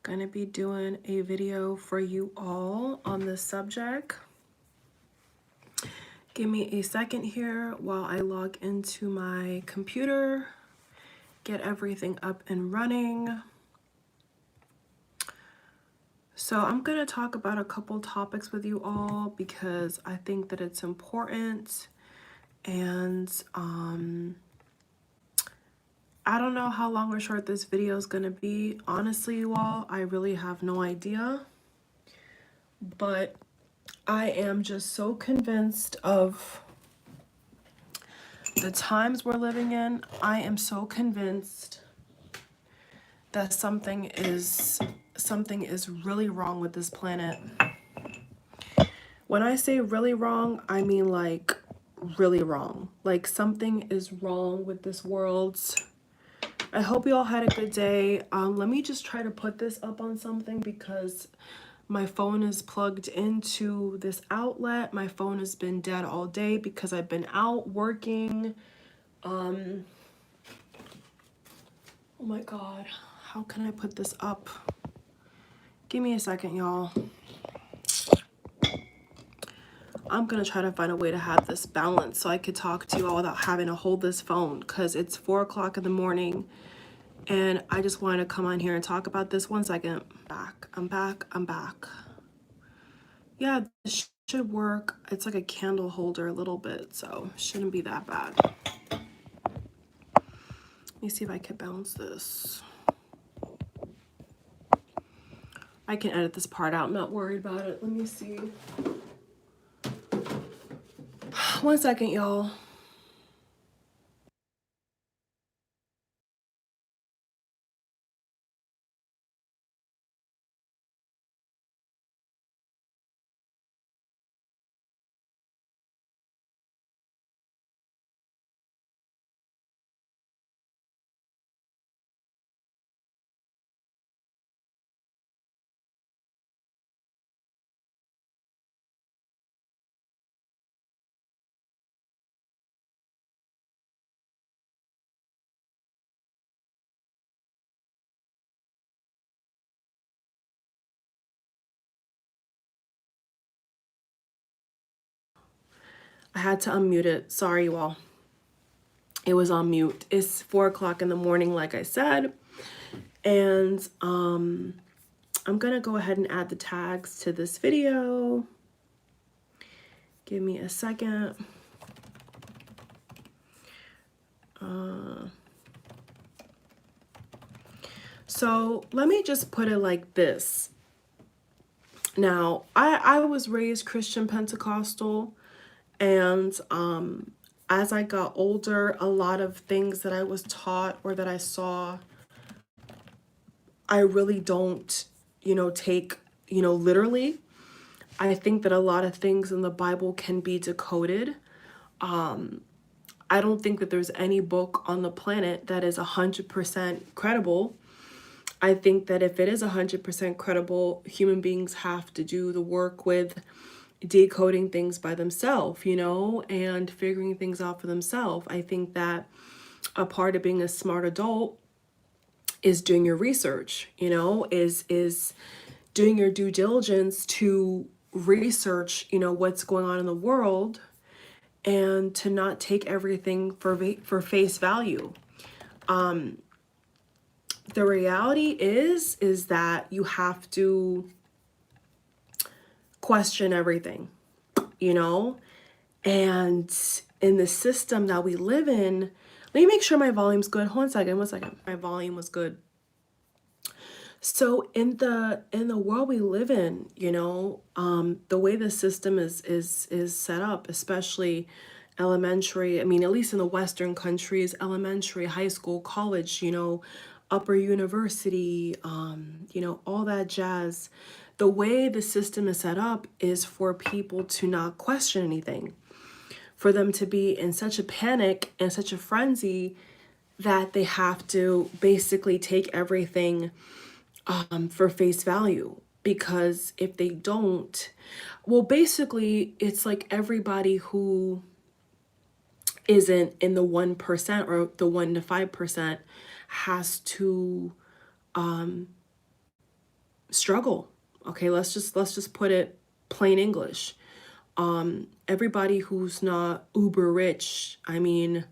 Gonna be doing a video for you all on this subject. Give me a second here while I log into my computer, get everything up and running. So I'm gonna talk about a couple topics with you all because I think that it's important, and I don't know how long or short this video is gonna be. Honestly, you all, I really have no idea, but I am just so convinced of the times we're living in. I am so convinced that something is really wrong with this planet. When I say really wrong, I mean like really wrong. Like something is wrong with this world. I hope you all had a good day. Let me just try to put this up on something because my phone is plugged into this outlet. My phone has been dead all day because I've been out working. Oh my God, how can I put this up? Give me a second, y'all. I'm gonna try to find a way to have this balance so I could talk to you all without having to hold this phone because it's 4 o'clock in the morning and I just wanted to come on here and talk about this. 1 second. I'm back. Yeah, this should work. It's like a candle holder a little bit, so shouldn't be that bad. Let me see if I can balance this. I can edit this part out. I'm not worried about it. Let me see. 1 second, y'all. I had to unmute it. Sorry, you all. It was on mute. It's 4 o'clock in the morning, like I said. And I'm gonna go ahead and add the tags to this video. Give me a second. So let me just put it like this. Now, I was raised Christian Pentecostal, and as I got older, a lot of things that I was taught or that I saw, I really don't, take, literally. I think that a lot of things in the Bible can be decoded. I don't think that there's any book on the planet that is 100% credible. I think that if it is 100% credible, human beings have to do the work with decoding things by themselves, and figuring things out for themselves. I think that a part of being a smart adult is doing your research, is doing your due diligence to research, what's going on in the world, and to not take everything for face value. The reality is that you have to question everything, and in the system that we live in, let me make sure my volume's good. Hold on 1 second. My volume was good. So in the world we live in, the way the system is set up, especially elementary, I mean, at least in the Western countries, elementary, high school, college, upper university, all that jazz. The way the system is set up is for people to not question anything, for them to be in such a panic and such a frenzy that they have to basically take everything for face value. Because if they don't, well, basically, it's like everybody who isn't in the 1% or the 1 to 5% has to struggle. Okay, let's just put it plain English. Everybody who's not uber rich, I mean,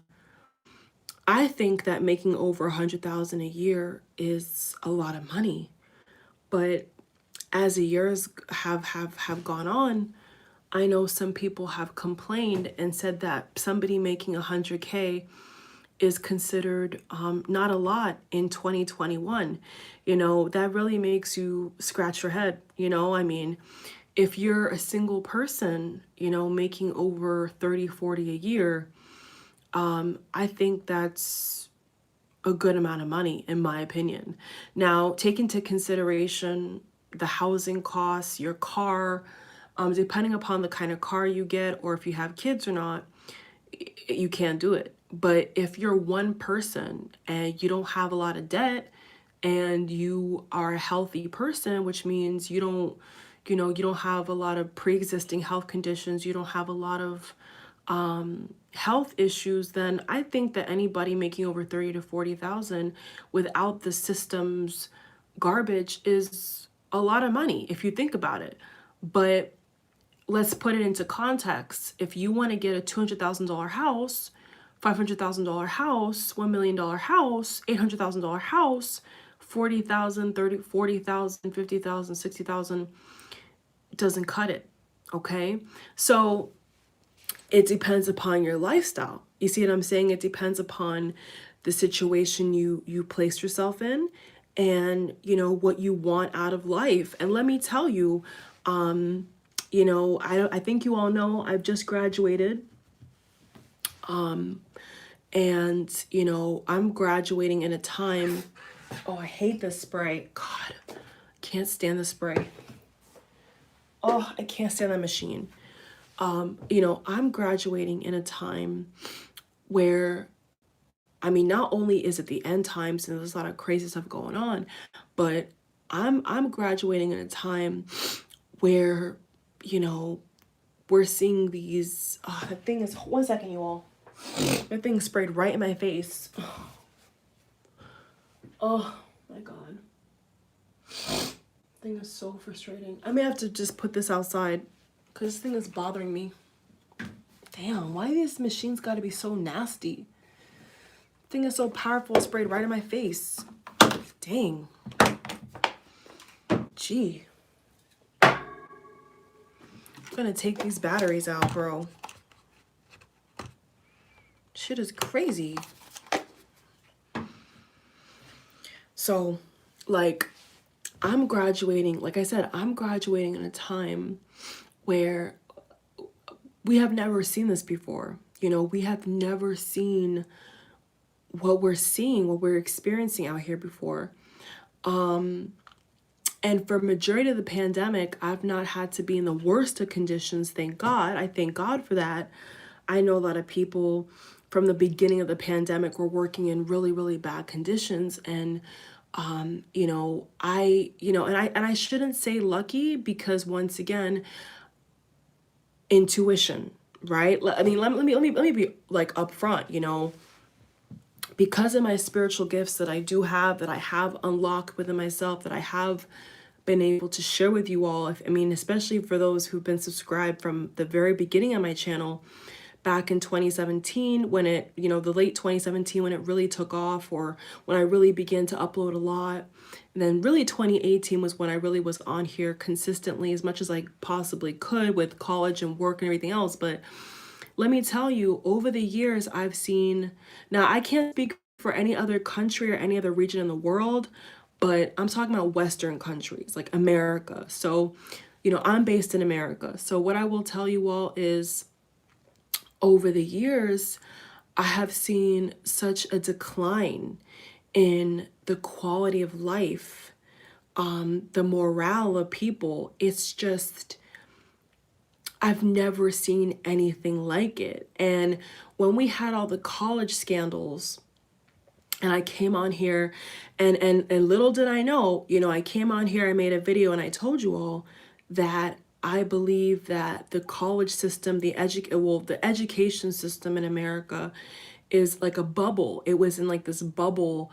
I think that making over 100,000 a year is a lot of money. But as the years have gone on, I know some people have complained and said that somebody making 100K is considered not a lot in 2021. You know, that really makes you scratch your head. You know, I mean, if you're a single person, you know, making over 30, 40 a year, I think that's a good amount of money, in my opinion. Now, take into consideration the housing costs, your car, depending upon the kind of car you get or if you have kids or not, you can't do it. But if you're one person and you don't have a lot of debt and you are a healthy person, which means you don't have a lot of pre-existing health conditions, you don't have a lot of health issues, then I think that anybody making over 30 to 40,000 without the system's garbage is a lot of money if you think about it. But let's put it into context. If you want to get a $200,000 house, $500,000 house, $1 million house, $800,000 house, 40,000, 30, 40,000, 50,000, 60,000, doesn't cut it. Okay. So it depends upon your lifestyle. You see what I'm saying? It depends upon the situation you place yourself in and, you know, what you want out of life. And let me tell you, you know, I think you all know I've just graduated. And, you know, I'm graduating in a time, oh, I hate this spray. God, can't stand the spray. Oh, I can't stand that machine. You know, I'm graduating in a time where, I mean, not only is it the end times and there's a lot of crazy stuff going on, but I'm graduating in a time where, you know, we're seeing these, that thing is, one second, you all. That thing sprayed right in my face. Oh my God. Thing is so frustrating. I may have to just put this outside because this thing is bothering me. Damn, why these machines gotta be so nasty? Thing is so powerful, it sprayed right in my face. Dang. Gee. I'm gonna take these batteries out, bro. Shit is crazy. So, like, I'm graduating, like I said, I'm graduating in a time where we have never seen this before. You know, we have never seen what we're seeing, what we're experiencing out here before. And for majority of the pandemic, I've not had to be in the worst of conditions, thank God. I thank God for that. I know a lot of people from the beginning of the pandemic were working in really, really bad conditions. And you know, and I shouldn't say lucky because once again, intuition, right? I mean, let me be like upfront, you know, because of my spiritual gifts that I do have, that I have unlocked within myself, that I have been able to share with you all. I mean, especially for those who've been subscribed from the very beginning of my channel, back in 2017, when it, you know, the late 2017, when it really took off, or when I really began to upload a lot. And then really 2018 was when I really was on here consistently as much as I possibly could with college and work and everything else. But let me tell you, over the years, I've seen, now I can't speak for any other country or any other region in the world, but I'm talking about Western countries, like America. So, you know, I'm based in America. So what I will tell you all is, over the years, I have seen such a decline in the quality of life, the morale of people. It's just, I've never seen anything like it. And when we had all the college scandals, and I came on here, and little did I know, you know, I came on here, I made a video, and I told you all that I believe that the college system, the education system in America is like a bubble. It was in like this bubble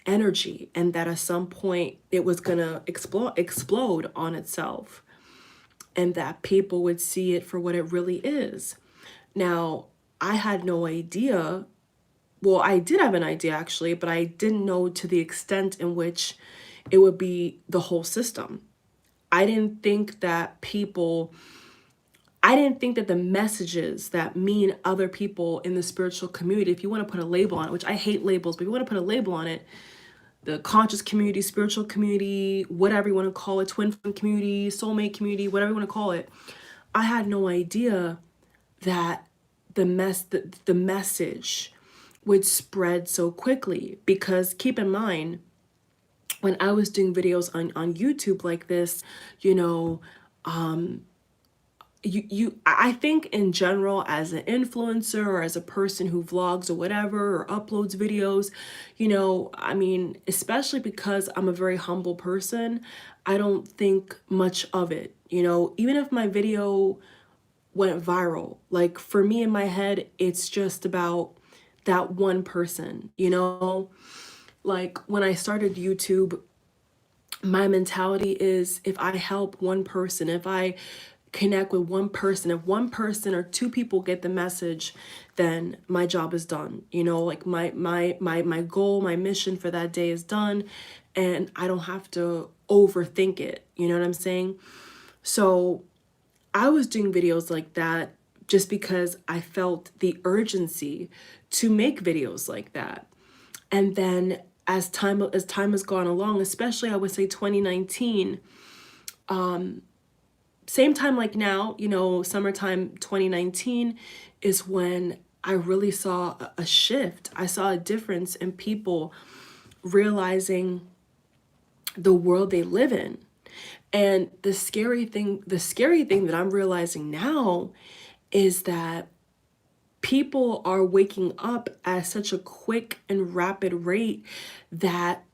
energy, and that at some point it was gonna explode on itself, and that people would see it for what it really is. Now, I had no idea. Well, I did have an idea actually, but I didn't know to the extent in which it would be the whole system. I didn't think that people, I didn't think that the messages that mean other people in the spiritual community, if you want to put a label on it, which I hate labels, but if you want to put a label on it, the conscious community, spiritual community, whatever you want to call it, twin flame community, soulmate community, whatever you want to call it, I had no idea that the message would spread so quickly. Because keep in mind, when I was doing videos on YouTube like this, you know, I think in general, as an influencer or as a person who vlogs or whatever, or uploads videos, you know, I mean, especially because I'm a very humble person, I don't think much of it. You know, even if my video went viral, like for me in my head, it's just about that one person, you know? Like when I started YouTube, my mentality is, if I help one person, if I connect with one person, if one person or two people get the message, then my job is done. You know, like my goal, my mission for that day is done, and I don't have to overthink it. You know what I'm saying? So I was doing videos like that just because I felt the urgency to make videos like that. And then as time has gone along, especially I would say 2019, same time like now, you know, summertime 2019 is when I really saw a shift. I saw a difference in people realizing the world they live in. And the scary thing that I'm realizing now is that people are waking up at such a quick and rapid rate that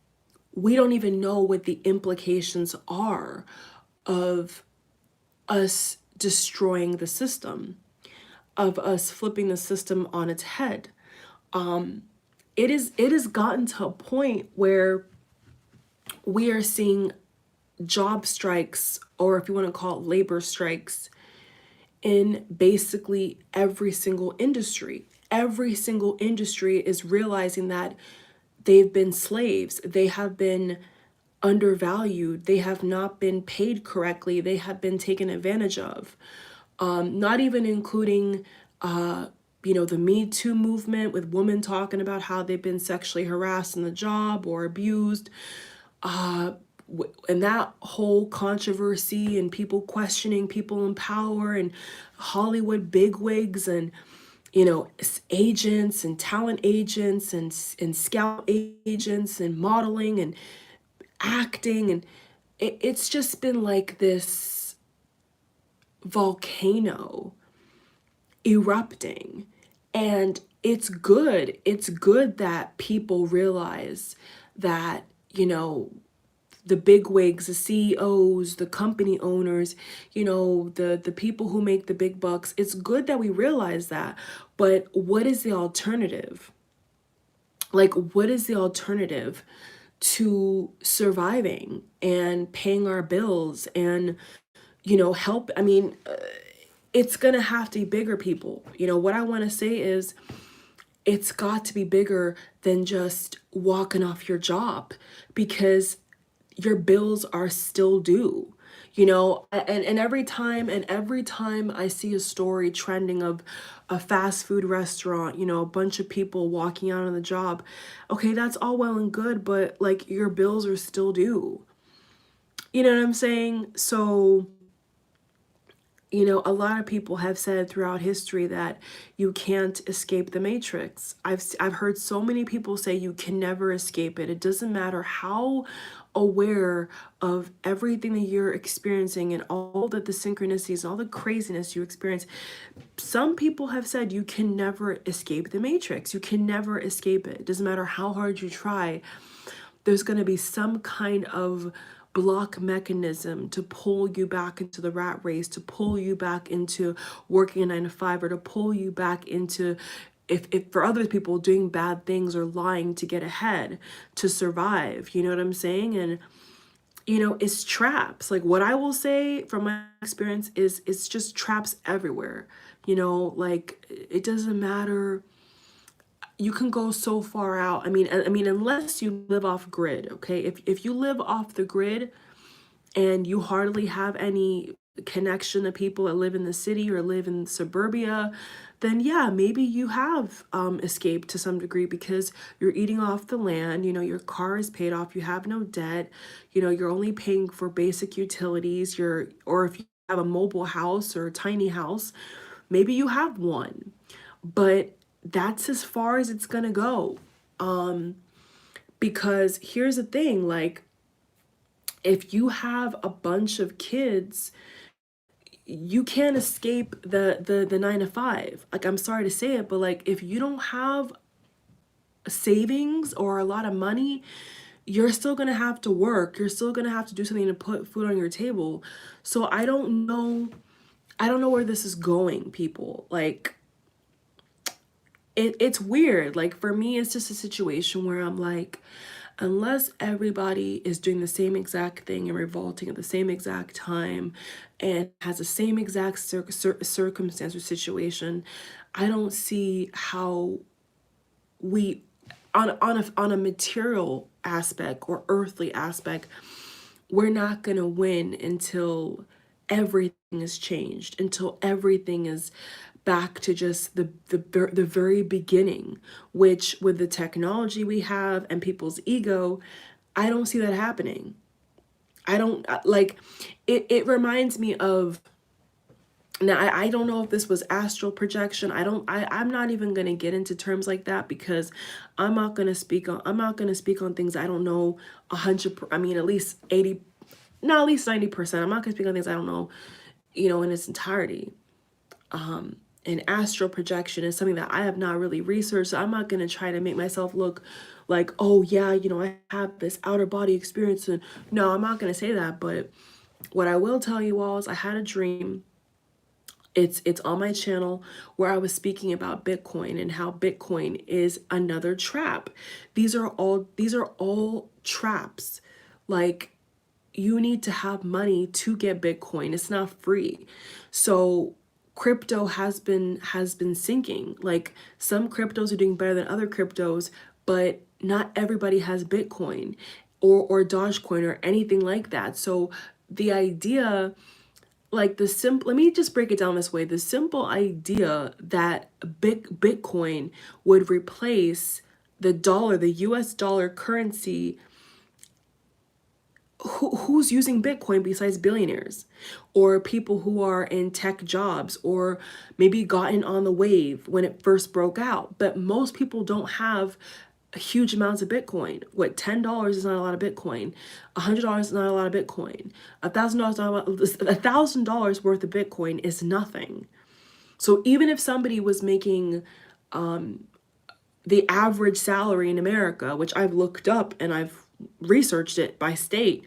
we don't even know what the implications are of us destroying the system, of us flipping the system on its head. It has gotten to a point where we are seeing job strikes, or if you want to call it labor strikes, in basically every single industry. Every single industry is realizing that they've been slaves. They have been undervalued. They have not been paid correctly. They have been taken advantage of. Not even including, you know, the Me Too movement, with women talking about how they've been sexually harassed in the job or abused. And that whole controversy, and people questioning people in power, and Hollywood bigwigs, and you know, agents and talent agents and scout agents and modeling and acting, and it's just been like this volcano erupting. And it's good that people realize that, you know, the big wigs, the CEOs, the company owners, you know, the people who make the big bucks, it's good that we realize that. But what is the alternative? Like, what is the alternative to surviving and paying our bills and, you know, help? I mean, it's gonna have to be bigger, people. You know, what I want to say is, it's got to be bigger than just walking off your job, because your bills are still due. You know, and every time I see a story trending of a fast food restaurant, you know, a bunch of people walking out on the job, okay, that's all well and good, but like, your bills are still due. You know what I'm saying? So, you know, a lot of people have said throughout history that you can't escape the matrix. I've heard so many people say you can never escape it. It doesn't matter how aware of everything that you're experiencing and all the synchronicities and all the craziness you experience. Some people have said you can never escape the matrix. You can never escape it. It doesn't matter how hard you try. There's going to be some kind of block mechanism to pull you back into the rat race, to pull you back into working a 9 to 5, or to pull you back into if for other people doing bad things or lying to get ahead, to survive, you know what I'm saying? And it's traps. Like, what I will say from my experience is it's just traps everywhere. Like, it doesn't matter. You can go so far out. I mean, unless you live off grid, okay? If you live off the grid and you hardly have any connection to people that live in the city or live in suburbia, then yeah, maybe you have escaped to some degree because you're eating off the land, your car is paid off, you have no debt, you're only paying for basic utilities, or if you have a mobile house or a tiny house, maybe you have one. But that's as far as it's gonna go. Because here's the thing, like, if you have a bunch of kids, you can't escape the 9 to 5. Like, I'm sorry to say it, but like, if you don't have savings or a lot of money, you're still gonna have to work. You're still gonna have to do something to put food on your table. So I don't know where this is going, people. Like, it's weird. Like, for me, it's just a situation where I'm like, unless everybody is doing the same exact thing and revolting at the same exact time and has the same exact circumstance or situation, I don't see how we, on a material aspect or earthly aspect, we're not gonna win until everything is changed, until everything is back to just the very beginning, which, with the technology we have and people's ego, I don't see that happening. I don't like it reminds me of, now I don't know if this was astral projection. I'm not even gonna get into terms like that because I'm not gonna speak on things I don't know 100. I mean, at least 80, no, at least 90%. I'm not gonna speak on things I don't know, in its entirety. And astral projection is something that I have not really researched. So I'm not going to try to make myself look like, oh yeah, I have this outer body experience. And no, I'm not going to say that. But what I will tell you all is I had a dream. It's on my channel where I was speaking about Bitcoin and how Bitcoin is another trap. These are all traps. Like, you need to have money to get Bitcoin. It's not free. So crypto has been sinking. Like, some cryptos are doing better than other cryptos, but not everybody has Bitcoin or Dogecoin or anything like that. So the idea, like, let me just break it down this way. The simple idea that Bitcoin would replace the dollar, the US dollar currency, who's using Bitcoin besides billionaires or people who are in tech jobs or maybe gotten on the wave when it first broke out? But most people don't have huge amounts of Bitcoin. What, $10 is not a lot of Bitcoin. $100 is not a lot of Bitcoin. $1,000 not a lot. $1,000 worth of Bitcoin is nothing. So even if somebody was making the average salary in America, which I've looked up and I've researched it by state,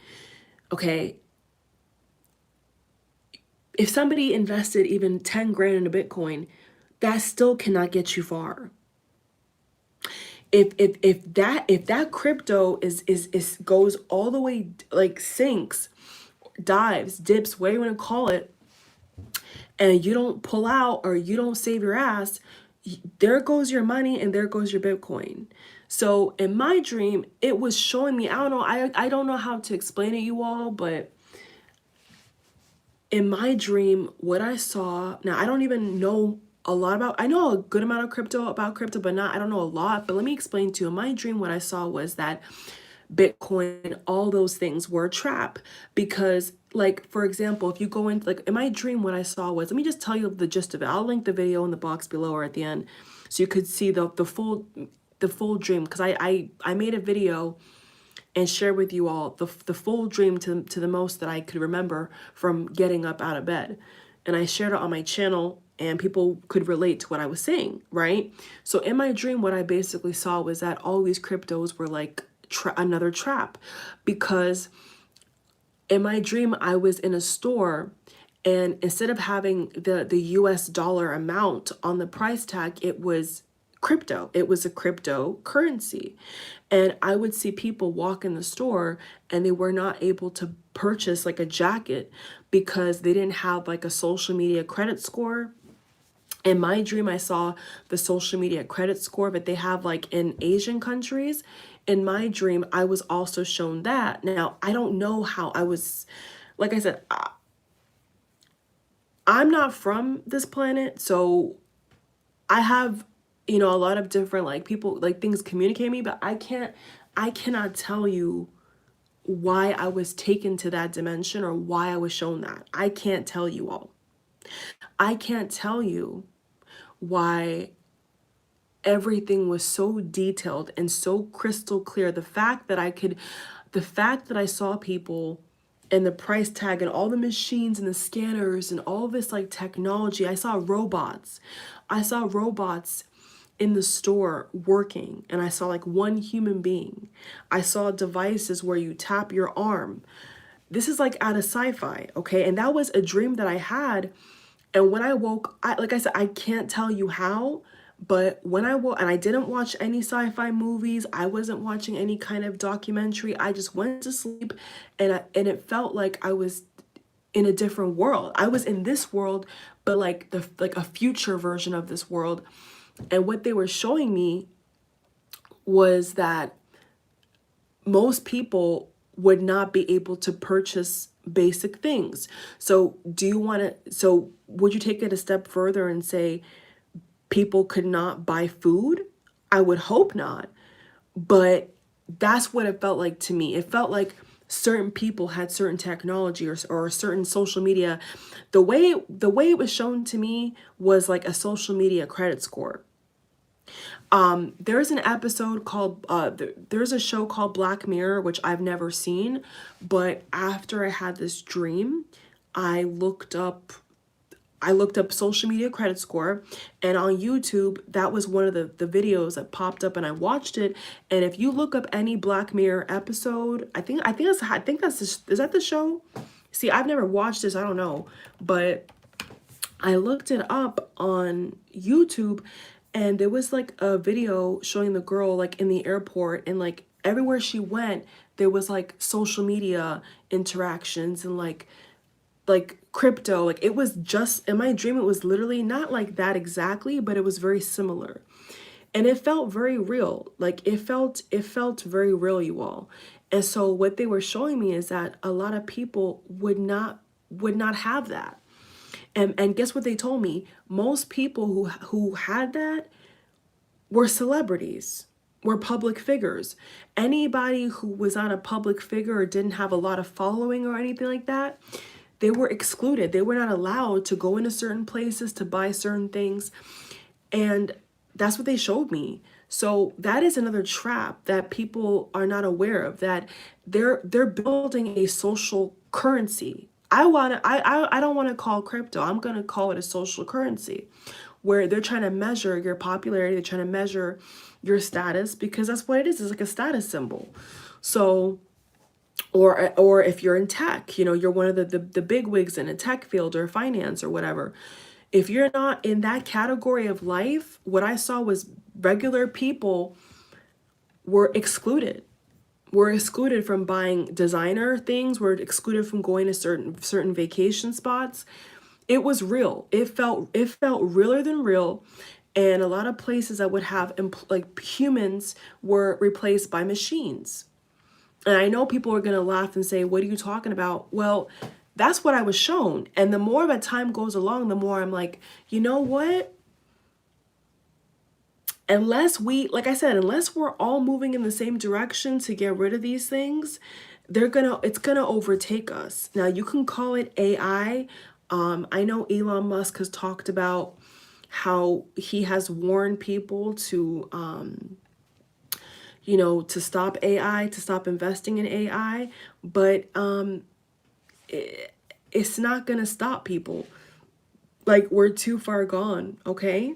okay, if somebody invested even 10 grand into Bitcoin, that still cannot get you far. If that crypto is goes all the way, like, sinks, dives, dips, whatever you want to call it, and you don't pull out or you don't save your ass, there goes your money and there goes your Bitcoin. So in my dream, it was showing me, I don't know how to explain it, you all, but in my dream, what I saw, now I don't even know a lot about, I know a good amount of crypto, but I don't know a lot. But let me explain to you. In my dream, what I saw was that Bitcoin, all those things were a trap. Because, like, for example, if you go into, like, in my dream, what I saw was, let me just tell you the gist of it. I'll link the video in the box below or at the end so you could see the full dream. Because I made a video and share with you all the full dream to the most that I could remember from getting up out of bed. And I shared it on my channel and people could relate to what I was saying, right? So in my dream, what I basically saw was that all these cryptos were like another trap, because in my dream, I was in a store, and instead of having the US dollar amount on the price tag, it was crypto. It was a cryptocurrency. And I would see people walk in the store and they were not able to purchase like a jacket because they didn't have like a social media credit score. In my dream, I saw the social media credit score, but they have like in Asian countries. In my dream, I was also shown that. Now, I don't know how I was, like I said, I'm not from this planet, so I have, you know, a lot of different like people, like things communicate me, but I cannot tell you why I was taken to that dimension or why I was shown that. I can't tell you all. I can't tell you why everything was so detailed and so crystal clear. The fact that I saw people and the price tag and all the machines and the scanners and all this like technology. I saw robots. I saw robots in the store working, and I saw like one human being. I saw devices where you tap your arm. This is like out of sci-fi, okay? And that was a dream that I had. And when I woke, like I said, I can't tell you how, but when I woke, and I didn't watch any sci-fi movies, I wasn't watching any kind of documentary. I just went to sleep, and it felt like I was in a different world. I was in this world, but like a future version of this world. And what they were showing me was that most people would not be able to purchase basic things. So would you take it a step further and say people could not buy food? I would hope not. But that's what it felt like to me. It felt like certain people had certain technology or certain social media. The way it was shown to me was like a social media credit score. There's an episode called there's a show called Black Mirror, which I've never seen, but after I had this dream, I looked up social media credit score, and on YouTube, that was one of the videos that popped up, and I watched it. And if you look up any Black Mirror episode, is that the show? See, I've never watched this, I don't know, but I looked it up on YouTube, and there was like a video showing the girl like in the airport, and like everywhere she went, there was like social media interactions and like crypto. Like it was just, in my dream, it was literally not like that exactly, but it was very similar. And it felt very real. Like it felt very real, you all. And so what they were showing me is that a lot of people would not have that. And guess what they told me? Most people who had that were celebrities, were public figures. Anybody who was not a public figure or didn't have a lot of following or anything like that, they were excluded. They were not allowed to go into certain places to buy certain things. And that's what they showed me. So that is another trap that people are not aware of, that they're building a social currency. I don't want to call crypto. I'm going to call it a social currency, where they're trying to measure your popularity, they're trying to measure your status, because that's what it is. It's like a status symbol. So or if you're in tech, you know, you're one of the big wigs in a tech field or finance or whatever. If you're not in that category of life, what I saw was regular people were excluded. We're excluded from buying designer things. We're excluded from going to certain vacation spots. It was real. It felt realer than real. And a lot of places that would have like humans were replaced by machines. And I know people are going to laugh and say, what are you talking about? Well, that's what I was shown. And the more that time goes along, the more I'm like, you know what? Unless we're all moving in the same direction to get rid of these things, it's gonna overtake us. Now you can call it AI. I know Elon Musk has talked about how he has warned people to to stop AI, to stop investing in AI, but it's not gonna stop people. Like, we're too far gone, okay?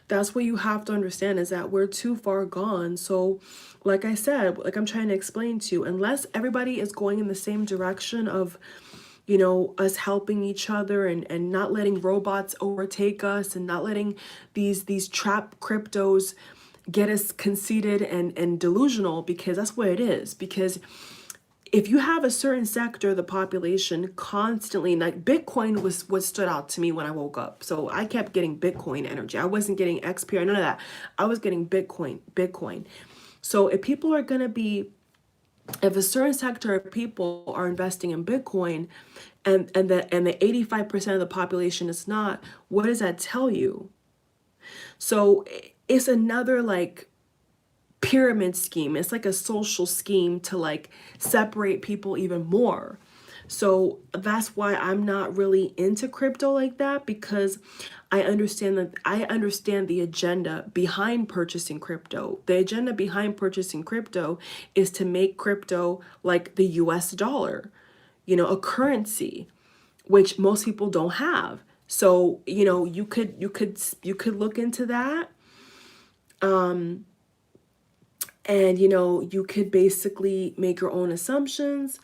That's what you have to understand, is that we're too far gone. So like I said, like I'm trying to explain to you, unless everybody is going in the same direction of you know, us helping each other and not letting robots overtake us and not letting these trap cryptos get us conceited and delusional, because that's what it is. Because if you have a certain sector of the population constantly, like Bitcoin was what stood out to me when I woke up. So I kept getting Bitcoin energy. I wasn't getting XP, none of that. I was getting Bitcoin. So if people are going to be, if a certain sector of people are investing in Bitcoin and the 85% of the population is not, what does that tell you? So it's another like pyramid scheme. It's like a social scheme to like separate people even more. So that's why I'm not really into crypto like that, because I understand the agenda behind purchasing crypto. The agenda behind purchasing crypto is to make crypto like the US dollar, you know, a currency which most people don't have. So, you know, you could look into that. And, you know, you could basically make your own assumptions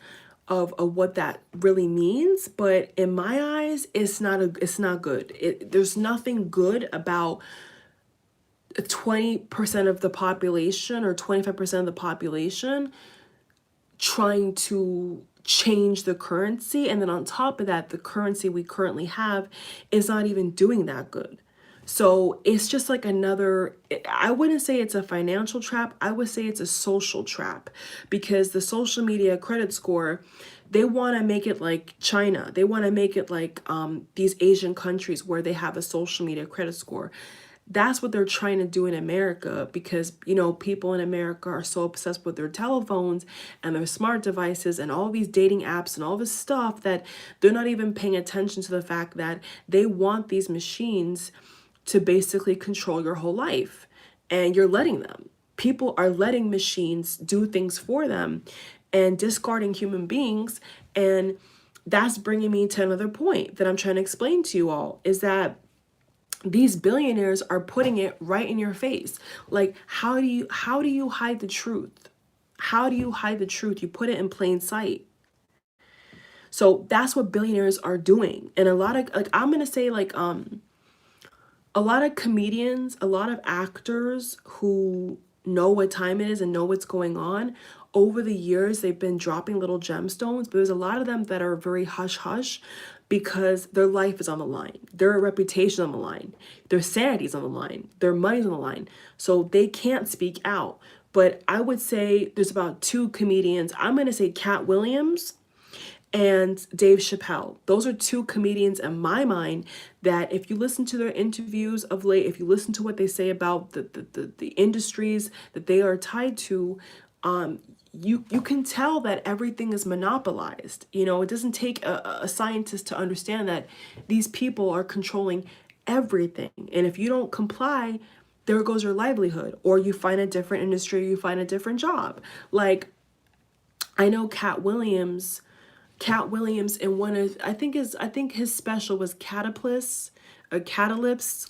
of what that really means. But in my eyes, it's not good. There's nothing good about 20% of the population or 25% of the population trying to change the currency. And then on top of that, the currency we currently have is not even doing that good. So it's just like another, I wouldn't say it's a financial trap. I would say it's a social trap, because the social media credit score, they want to make it like China. They want to make it like these Asian countries where they have a social media credit score. That's what they're trying to do in America, because, you know, people in America are so obsessed with their telephones and their smart devices and all these dating apps and all this stuff that they're not even paying attention to the fact that they want these machines to basically control your whole life. And you're letting them. People are letting machines do things for them and discarding human beings. And that's bringing me to another point that I'm trying to explain to you all, is that these billionaires are putting it right in your face. Like, how do you hide the truth? How do you hide the truth? You put it in plain sight. So that's what billionaires are doing. And a lot of, like, I'm going to say like, a lot of comedians, a lot of actors who know what time it is and know what's going on, over the years, they've been dropping little gemstones, but there's a lot of them that are very hush hush because their life is on the line. Their reputation on the line. Their sanity's on the line. Their money's on the line. So they can't speak out. But I would say there's about two comedians. I'm going to say Cat Williams and Dave Chappelle. Those are two comedians in my mind that if you listen to their interviews of late, if you listen to what they say about the industries that they are tied to, you can tell that everything is monopolized. You know, it doesn't take a scientist to understand that these people are controlling everything. And if you don't comply, there goes your livelihood, or you find a different industry, you find a different job. Like, I know Cat Williams in one of, I think his special was Catalypse,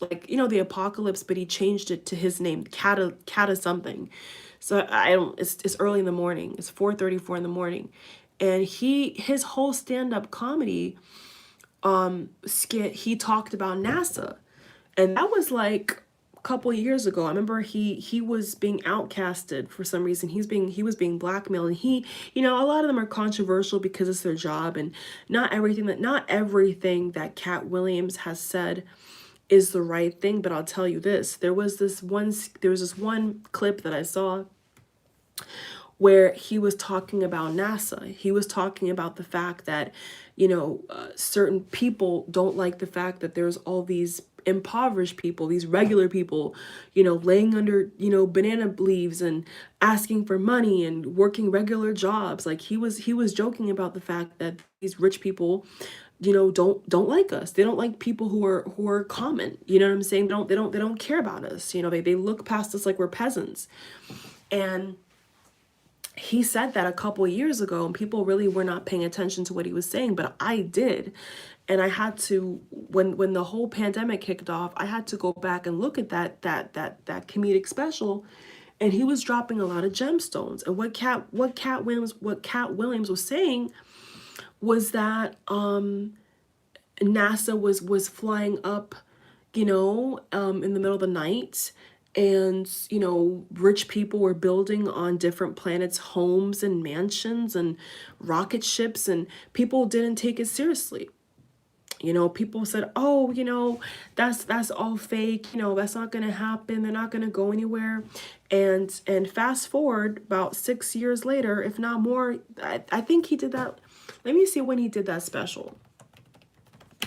like, you know, the apocalypse, but he changed it to his name, Cata something. So I don't, it's early in the morning. It's 4:34 in the morning. And his whole stand-up comedy skit, he talked about NASA. And that was like a couple of years ago. I remember he was being outcasted for some reason. He was being blackmailed, and you know, a lot of them are controversial because it's their job, and not everything that Cat Williams has said is the right thing. But I'll tell you this, there was this one clip that I saw where he was talking about NASA. He was talking about the fact that, you know, certain people don't like the fact that there's all these impoverished people, these regular people, you know, laying under, you know, banana leaves and asking for money and working regular jobs. Like, he was joking about the fact that these rich people, you know, don't like us. They don't like people who are common. You know what I'm saying? They don't care about us. You know, they look past us like we're peasants. And he said that a couple of years ago, and people really were not paying attention to what he was saying, but I did. And I had to, when the whole pandemic kicked off, I had to go back and look at that comedic special, and he was dropping a lot of gemstones. And what Cat Williams was saying was that NASA was flying up, in the middle of the night, and rich people were building on different planets homes and mansions and rocket ships, and people didn't take it seriously. People said, oh, that's all fake, that's not gonna happen, they're not gonna go anywhere. And fast forward about 6 years later, if not more, I think he did that. Let me see when he did that special,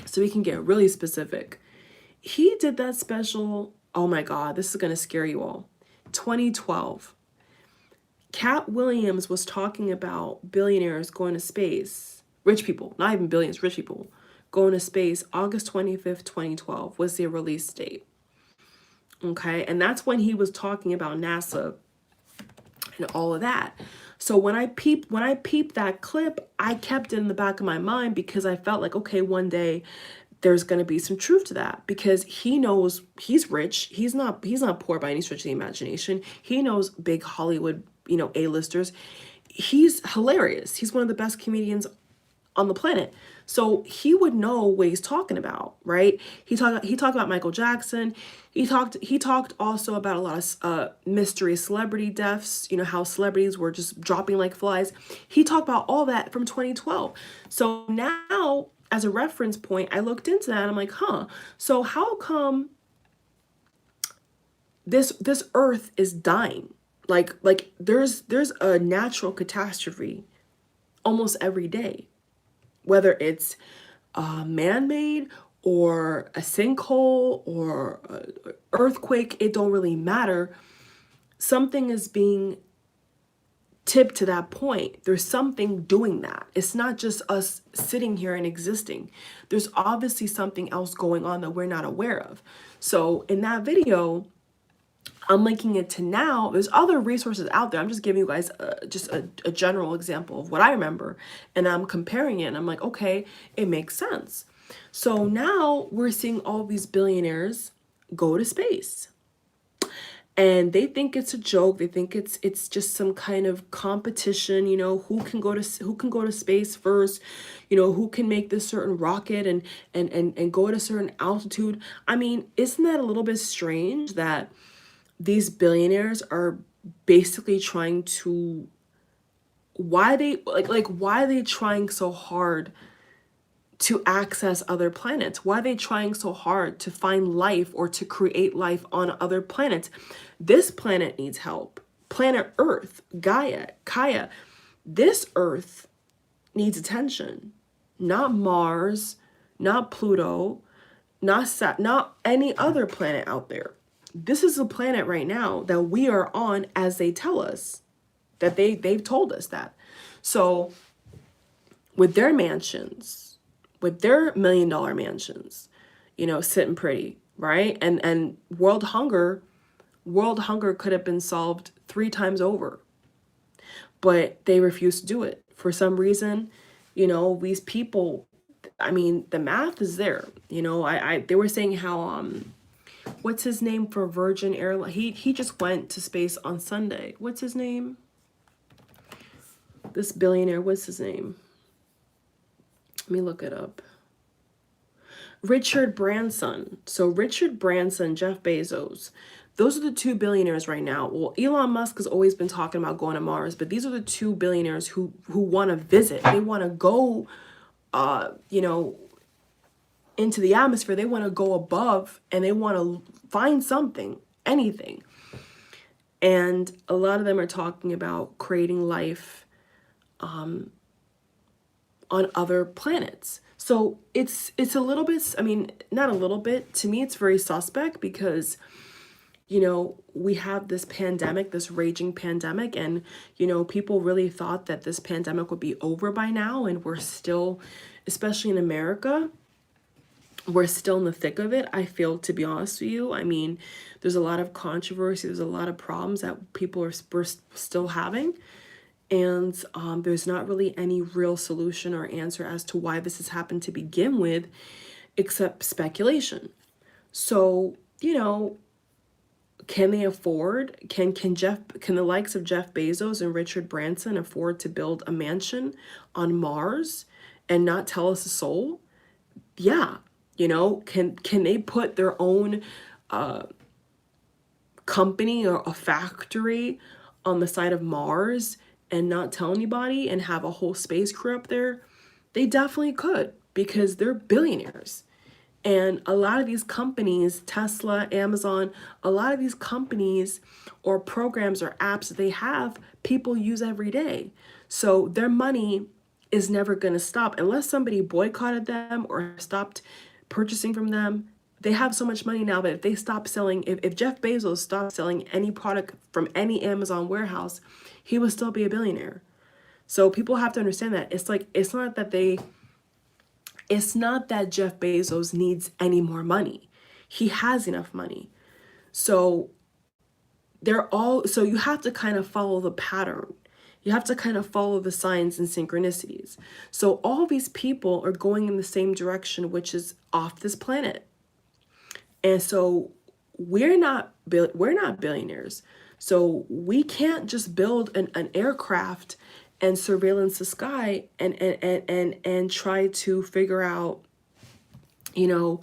so we can get really specific. He did that special, oh my God, this is gonna scare you all. 2012. Cat Williams was talking about billionaires going to space. Rich people, not even billions, rich people going to space. August 25th, 2012 was the release date. Okay, and that's when he was talking about NASA and all of that. So when I peeped that clip, I kept it in the back of my mind, because I felt like, okay, one day there's going to be some truth to that, because he knows he's rich. He's not poor by any stretch of the imagination. He knows big Hollywood, A-listers. He's hilarious. He's one of the best comedians on the planet. So he would know what he's talking about, right? He talked about Michael Jackson. He talked also about a lot of mystery celebrity deaths, how celebrities were just dropping like flies. He talked about all that from 2012. So now, as a reference point, I looked into that and I'm like, so how come this earth is dying? Like there's a natural catastrophe almost every day, whether it's man-made or a sinkhole or an earthquake, it don't really matter. Something is being tipped to that point. There's something doing that. It's not just us sitting here and existing. There's obviously something else going on that we're not aware of. So in that video, I'm linking it to now. There's other resources out there. I'm just giving you guys just a general example of what I remember, and I'm comparing it, and I'm like, okay, it makes sense. So now we're seeing all these billionaires go to space, and they think it's a joke. They think it's just some kind of competition, who can go to space first, who can make this certain rocket and go at a certain altitude. I mean, isn't that a little bit strange that these billionaires are basically trying to, why are they trying so hard to access other planets? Why are they trying so hard to find life or to create life on other planets? This planet needs help. Planet Earth, Kaya. This Earth needs attention. Not Mars, not Pluto, not any other planet out there. This is a planet right now that we are on, as they tell us, that they've told us that. So with their mansions, with their $1 million mansions, sitting pretty, right? And world hunger could have been solved 3 times over. But they refuse to do it. For some reason, these people, I mean, the math is there. They were saying how what's his name for Virgin Airline? He just went to space on Sunday. What's his name? This billionaire, what's his name? Let me look it up. Richard Branson. So Richard Branson, Jeff Bezos. Those are the 2 billionaires right now. Well, Elon Musk has always been talking about going to Mars, but these are the 2 billionaires who want to visit. They want to go, into the atmosphere. They want to go above, and they want to find something, anything. And a lot of them are talking about creating life on other planets. So it's a little bit, I mean, not a little bit, to me it's very suspect, because we have this pandemic, this raging pandemic, and people really thought that this pandemic would be over by now, and we're still, especially in America, we're still in the thick of it, I feel, to be honest with you. I mean, there's a lot of controversy, there's a lot of problems that we're still having, and there's not really any real solution or answer as to why this has happened to begin with, except speculation. So, can they afford, can the likes of Jeff Bezos and Richard Branson afford to build a mansion on Mars and not tell us a soul? Yeah. You know, can they put their own company or a factory on the side of Mars and not tell anybody and have a whole space crew up there? They definitely could, because they're billionaires. And a lot of these companies, Tesla, Amazon, a lot of these companies or programs or apps that they have, people use every day. So their money is never going to stop unless somebody boycotted them or stopped purchasing from them. They have so much money now that if they stop selling, if Jeff Bezos stopped selling any product from any Amazon warehouse, he would still be a billionaire. So people have to understand that. It's like, it's not that Jeff Bezos needs any more money. He has enough money. So so you have to kind of follow the pattern. You have to kind of follow the signs and synchronicities. So all these people are going in the same direction, which is off this planet. And so we're not billionaires. So we can't just build an aircraft and surveillance the sky and try to figure out, you know,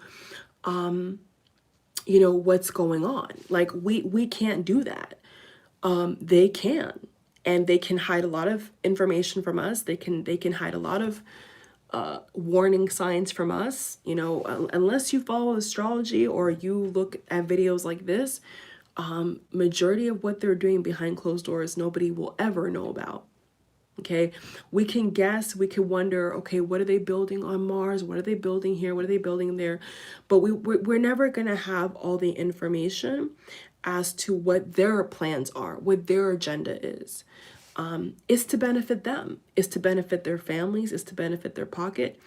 what's going on. Like we can't do that. They can, and they can hide a lot of information from us. They can hide a lot of warning signs from us. You know, unless you follow astrology or you look at videos like this, majority of what they're doing behind closed doors, nobody will ever know about. Okay, we can guess, we can wonder, okay, what are they building on Mars? What are they building here? What are they building there? But we're never going to have all the information as to what their plans are, what their agenda is. It's to benefit them, it's to benefit their families, it's to benefit their pocket,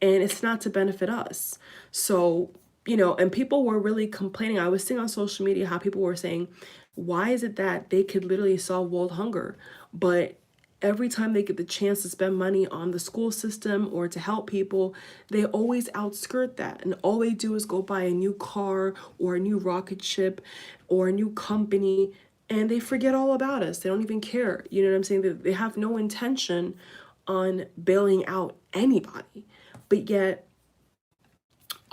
and it's not to benefit us. So, you know, and people were really complaining. I was seeing on social media how people were saying, why is it that they could literally solve world hunger, but every time they get the chance to spend money on the school system or to help people, they always outskirt that. And all they do is go buy a new car or a new rocket ship or a new company, and they forget all about us. They don't even care. You know what I'm saying? They have no intention on bailing out anybody. But yet,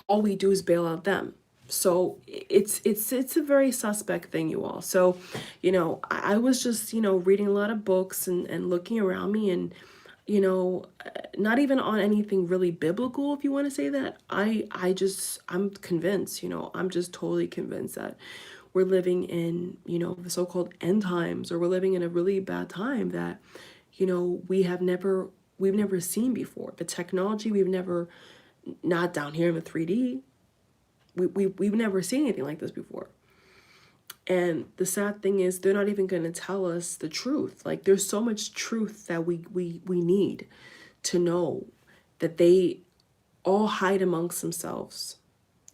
all we do is bail out them. So it's a very suspect thing, you all. So, you know, I was just, you know, reading a lot of books and looking around me, and, you know, not even on anything really biblical, if you want to say that. I'm convinced, you know, I'm just totally convinced that we're living in, you know, the so-called end times, or we're living in a really bad time that, you know, we've never seen before. The technology we've never, not down here in the 3D. We've never seen anything like this before. And the sad thing is, they're not even going to tell us the truth. Like, there's so much truth that we need to know, that they all hide amongst themselves.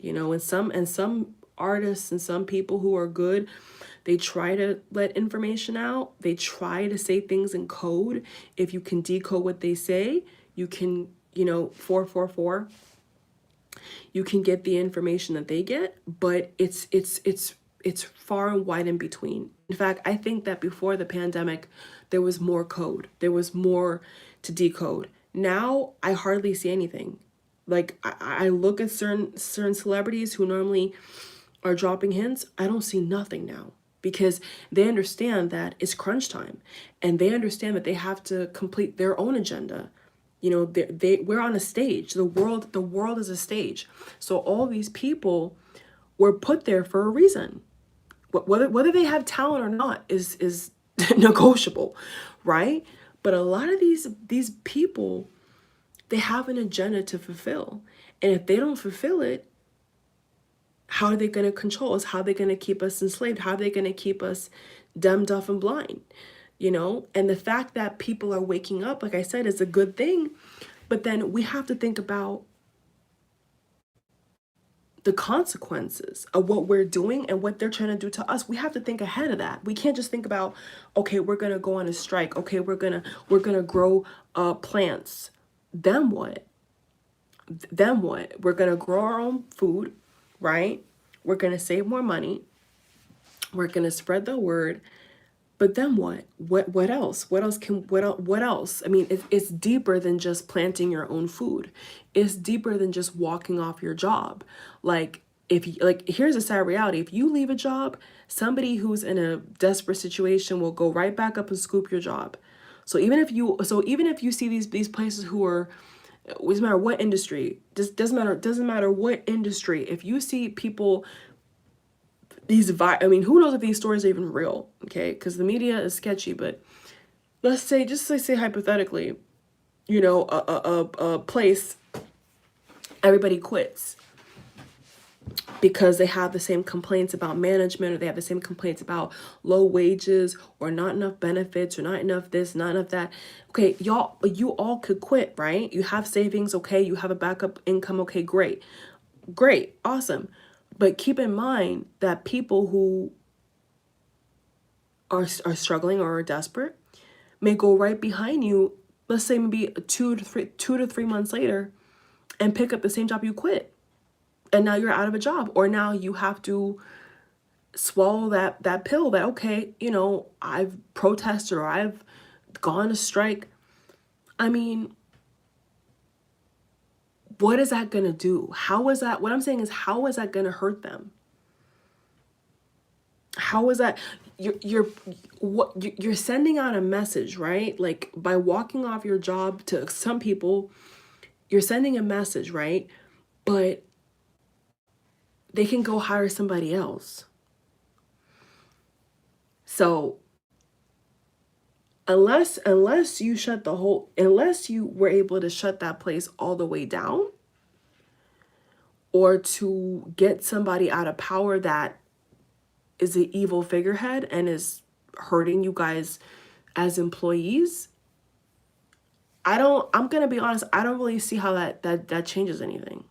You know, and some artists and some people who are good, they try to let information out. They try to say things in code. If you can decode what they say, you can, you know, 444. You can get the information that they get, but it's far and wide in between. In fact, I think that before the pandemic, there was more code. There was more to decode. Now I hardly see anything. Like, I look at certain celebrities who normally are dropping hints. I don't see nothing now, because they understand that it's crunch time, and they understand that they have to complete their own agenda. You know, we're on a stage. The world is a stage. So all these people were put there for a reason. Whether they have talent or not is negotiable, right? But a lot of these people, they have an agenda to fulfill. And if they don't fulfill it, how are they going to control us? How are they going to keep us enslaved? How are they going to keep us dumb, deaf, and blind? You know, and the fact that people are waking up, like I said, is a good thing. But then we have to think about the consequences of what we're doing and what they're trying to do to us. We have to think ahead of that. We can't just think about, okay, we're going to go on a strike. Okay, we're going to grow plants. Then what? Then what? We're going to grow our own food, right? We're going to save more money. We're going to spread the word. But then what? What else? What else? I mean, it's deeper than just planting your own food. It's deeper than just walking off your job. Like, if you, like, here's a sad reality. If you leave a job, somebody who's in a desperate situation will go right back up and scoop your job. So even if you see these places who are, it doesn't matter what industry, doesn't matter what industry. If you see people, I mean, who knows if these stories are even real, okay? Because the media is sketchy, but let's say hypothetically, a place, everybody quits because they have the same complaints about management, or they have the same complaints about low wages, or not enough benefits, or not enough this, not enough that. Okay, you all could quit, right? You have savings, okay? You have a backup income, okay? Great, awesome. But keep in mind that people who are struggling or are desperate may go right behind you, let's say maybe 2 to 3 months later, and pick up the same job you quit. And now you're out of a job, or now you have to swallow that pill that, okay, I've protested, or I've gone to strike. I mean, what is that going to do? What I'm saying is, how is that going to hurt them? How is that? You're sending out a message, right? Like, by walking off your job, to some people, you're sending a message, right? But they can go hire somebody else. So unless you were able to shut that place all the way down, or to get somebody out of power that is an evil figurehead and is hurting you guys as employees, I'm gonna be honest, I don't really see how that changes anything.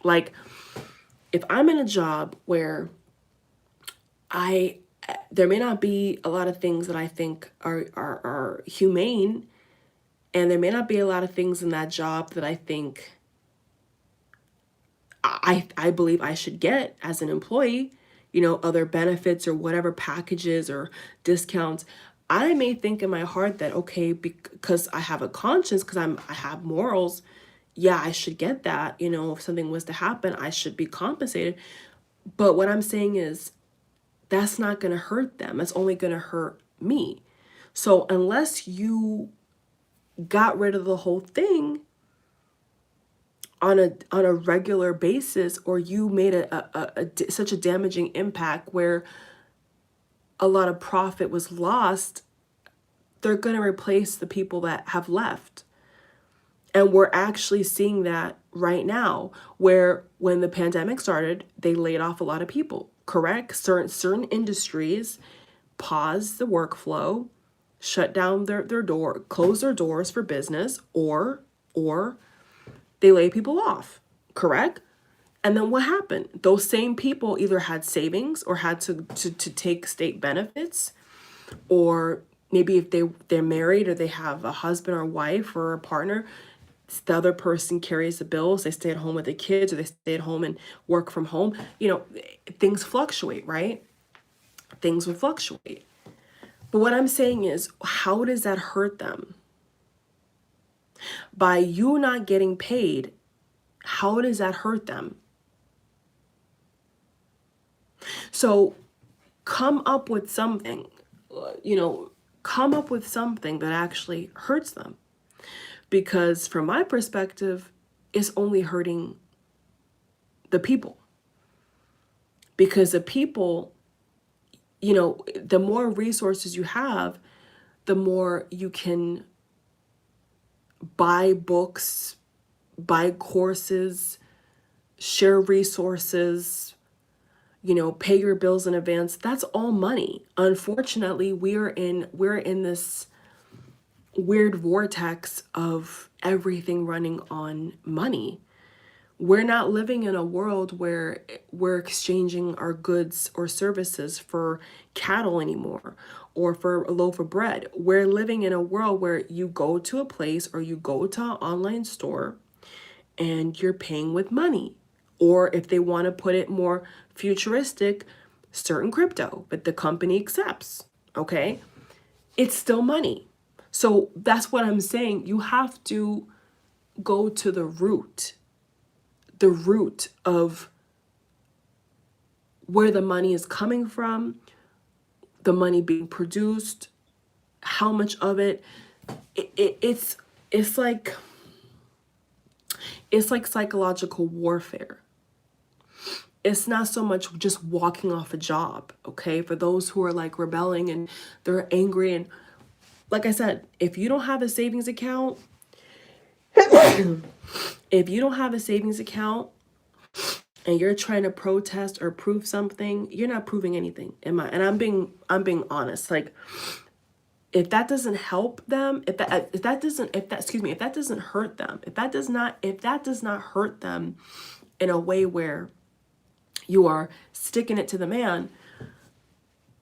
Like, if I'm in a job where there may not be a lot of things that I think are humane, and there may not be a lot of things in that job that I think I believe I should get as an employee, other benefits or whatever packages or discounts. I may think in my heart that, okay, because I have a conscience, because I have morals, yeah, I should get that. If something was to happen, I should be compensated. But what I'm saying is, that's not going to hurt them. It's only going to hurt me. So unless you got rid of the whole thing on a regular basis, or you made such a damaging impact where a lot of profit was lost, they're going to replace the people that have left. And we're actually seeing that right now, where when the pandemic started, they laid off a lot of people, correct? Certain industries paused the workflow, shut down their door, closed their doors for business, or they lay people off, correct? And then what happened? Those same people either had savings, or had to take state benefits, or maybe if they're married, or they have a husband or wife or a partner, the other person carries the bills. They stay at home with the kids, or they stay at home and work from home. Things fluctuate, right? Things will fluctuate. But what I'm saying is, how does that hurt them? By you not getting paid, how does that hurt them? So come up with something, come up with something that actually hurts them. Because from my perspective, it's only hurting the people. Because the people, the more resources you have, the more you can buy books, buy courses, share resources, pay your bills in advance. That's all money. Unfortunately, we're in this weird vortex of everything running on money. We're not living in a world where we're exchanging our goods or services for cattle anymore, or for a loaf of bread. We're living in a world where you go to a place, or you go to an online store, and you're paying with money. Or if they want to put it more futuristic, certain crypto that the company accepts, okay? It's still money. So that's what I'm saying. You have to go to the root of where the money is coming from, the money being produced, how much of it. It's like psychological warfare. It's not so much just walking off a job, okay? For those who are like rebelling and they're angry, and like I said, if you don't have a savings account, if you don't have a savings account and you're trying to protest or prove something, you're not proving anything. And I'm being honest. Like, if that doesn't help them, if that doesn't hurt them, if that does not hurt them in a way where you are sticking it to the man,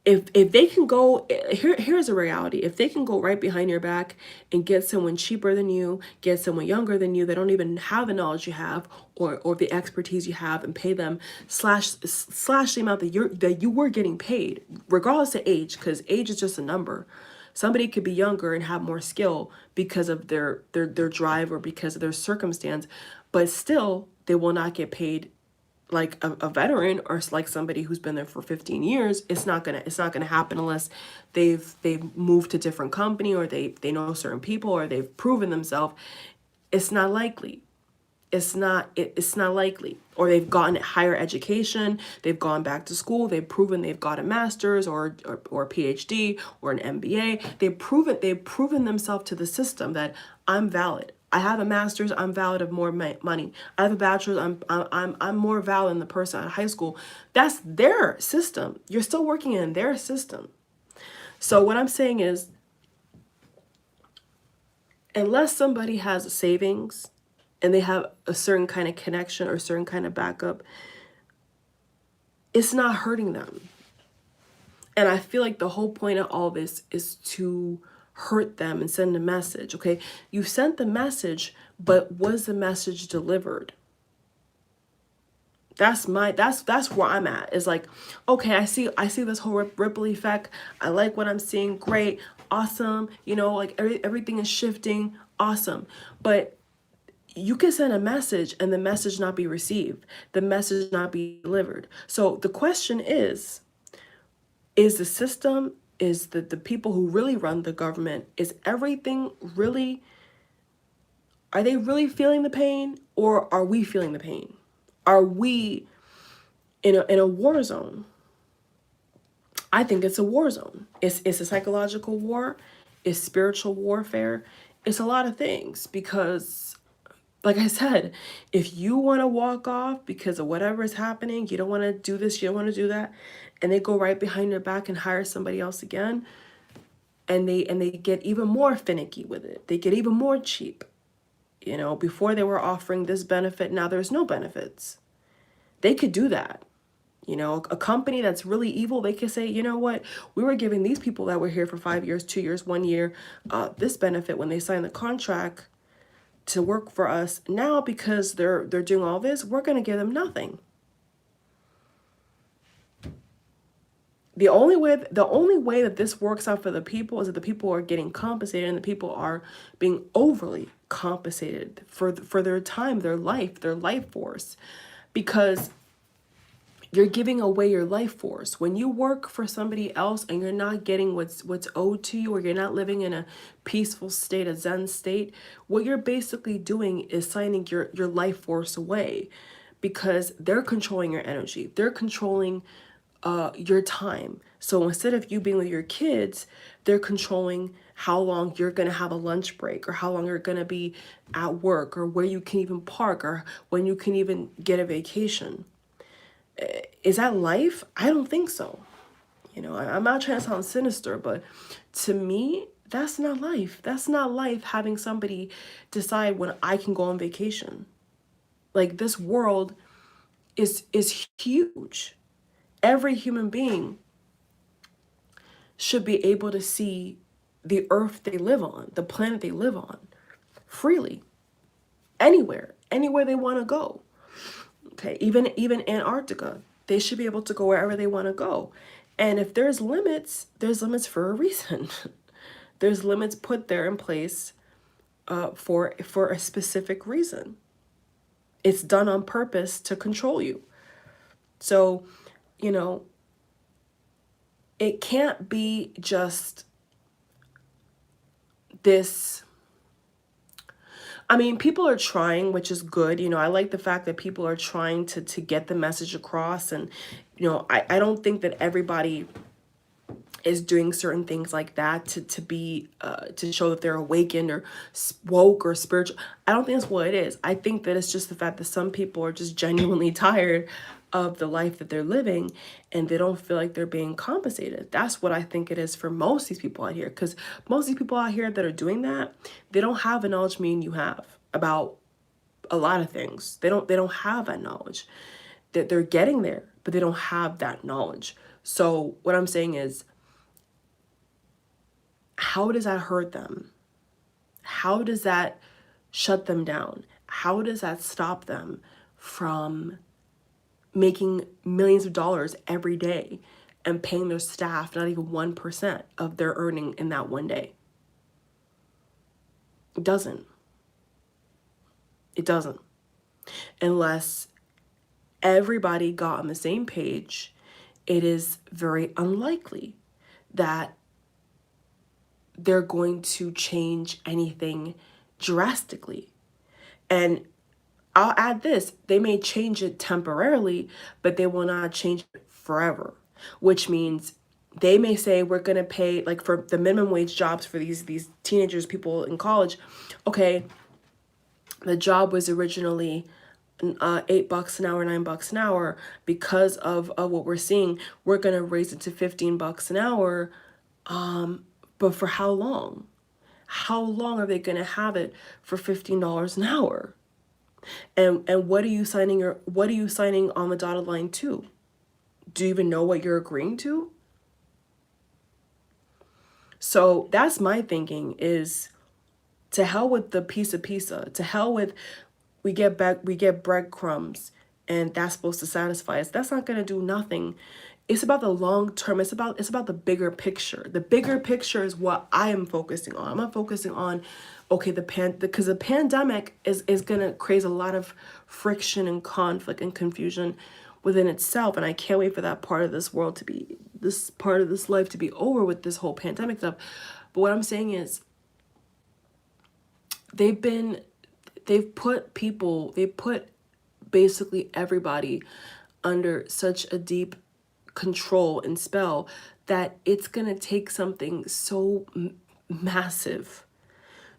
if they can go, here's a reality. If they can go right behind your back and get someone cheaper than you, get someone younger than you, they don't even have the knowledge you have or the expertise you have, and pay them slash the amount that you were getting paid, regardless of age, because age is just a number. Somebody could be younger and have more skill because of their drive or because of their circumstance, but still they will not get paid like a veteran or like somebody who's been there for 15 years. It's not gonna happen unless they've moved to a different company, or they know certain people, or they've proven themselves. It's not likely. It's not likely. Or they've gotten higher education, they've gone back to school, they've proven they've got a master's or a PhD or an MBA. They've proven themselves to the system that I'm valid. I have a master's, I'm valid of more money. I have a bachelor's, I'm more valid than the person at high school. That's their system. You're still working in their system. So what I'm saying is, unless somebody has a savings and they have a certain kind of connection or a certain kind of backup, it's not hurting them. And I feel like the whole point of all this is to hurt them and send a message. Okay, you sent the message, but was the message delivered? That's where I'm at. Is like, okay, I see this whole ripple effect. I like what I'm seeing. Great, awesome. You know, like everything is shifting. Awesome. But you can send a message and the message not be received, the message not be delivered. So the question is the system, is the people who really run the government, is everything really, are they really feeling the pain, or are we feeling the pain? Are we in a war zone? I think it's a war zone. It's a psychological war. It's spiritual warfare. It's a lot of things, because like I said, if you want to walk off because of whatever is happening, you don't want to do this, you don't want to do that, and they go right behind your back and hire somebody else again, and they get even more finicky with it. They get even more cheap. You know, before they were offering this benefit, now there's no benefits. They could do that. You know, a company that's really evil, they could say, you know what, we were giving these people that were here for 5 years, 2 years, 1 year, this benefit when they signed the contract to work for us. Now, because they're doing all this, we're going to give them nothing. The only way that this works out for the people is that the people are getting compensated, and the people are being overly compensated for their time, their life force, because you're giving away your life force. When you work for somebody else and you're not getting what's owed to you, or you're not living in a peaceful state, a Zen state, what you're basically doing is signing your life force away, because they're controlling your energy. They're controlling your time. So instead of you being with your kids, they're controlling how long you're going to have a lunch break, or how long you're going to be at work, or where you can even park, or when you can even get a vacation. Is that life? I don't think so. You know, I'm not trying to sound sinister, but to me, that's not life. That's not life, having somebody decide when I can go on vacation. Like, this world is huge. Every human being should be able to see the earth they live on, the planet they live on, freely, anywhere they want to go. Okay, even Antarctica. They should be able to go wherever they want to go. And if there's limits for a reason. There's limits put there in place for a specific reason. It's done on purpose to control you. So, you know, it can't be just this. I mean, people are trying, which is good. You know, I like the fact that people are trying to get the message across. And, you know, I don't think that everybody is doing certain things like that to be to show that they're awakened or woke or spiritual. I don't think that's what it is. I think that it's just the fact that some people are just genuinely tired of the life that they're living, and they don't feel like they're being compensated. That's what I think it is for most of these people out here, because most of these people out here that are doing that, they don't have the knowledge me and you have about a lot of things. They don't have that knowledge. That they're getting there, but they don't have that knowledge. So what I'm saying is, how does that hurt them? How does that shut them down? How does that stop them from making millions of dollars every day and paying their staff not even 1% of their earning in that one day? It doesn't. It doesn't. Unless everybody got on the same page, it is very unlikely that they're going to change anything drastically. And I'll add this, they may change it temporarily, but they will not change it forever, which means they may say, we're going to pay, like for the minimum wage jobs for these teenagers, people in college. Okay, the job was originally $8 an hour, $9 an hour. Because of what we're seeing, we're going to raise it to $15 an hour. But for how long? How long are they going to have it for $15 an hour? And what are you signing on the dotted line to? Do you even know what you're agreeing to? So that's my thinking, is to hell with the piece of pizza. To hell with we get breadcrumbs and that's supposed to satisfy us. That's not going to do nothing. It's about the long term. It's about the bigger picture. The bigger picture is what I am focusing on. I'm not focusing on, okay, because the pandemic is going to create a lot of friction and conflict and confusion within itself. And I can't wait for that part of this world to be, this part of this life to be over with this whole pandemic stuff. But what I'm saying is, they put basically everybody under such a deep control and spell that it's going to take something so massive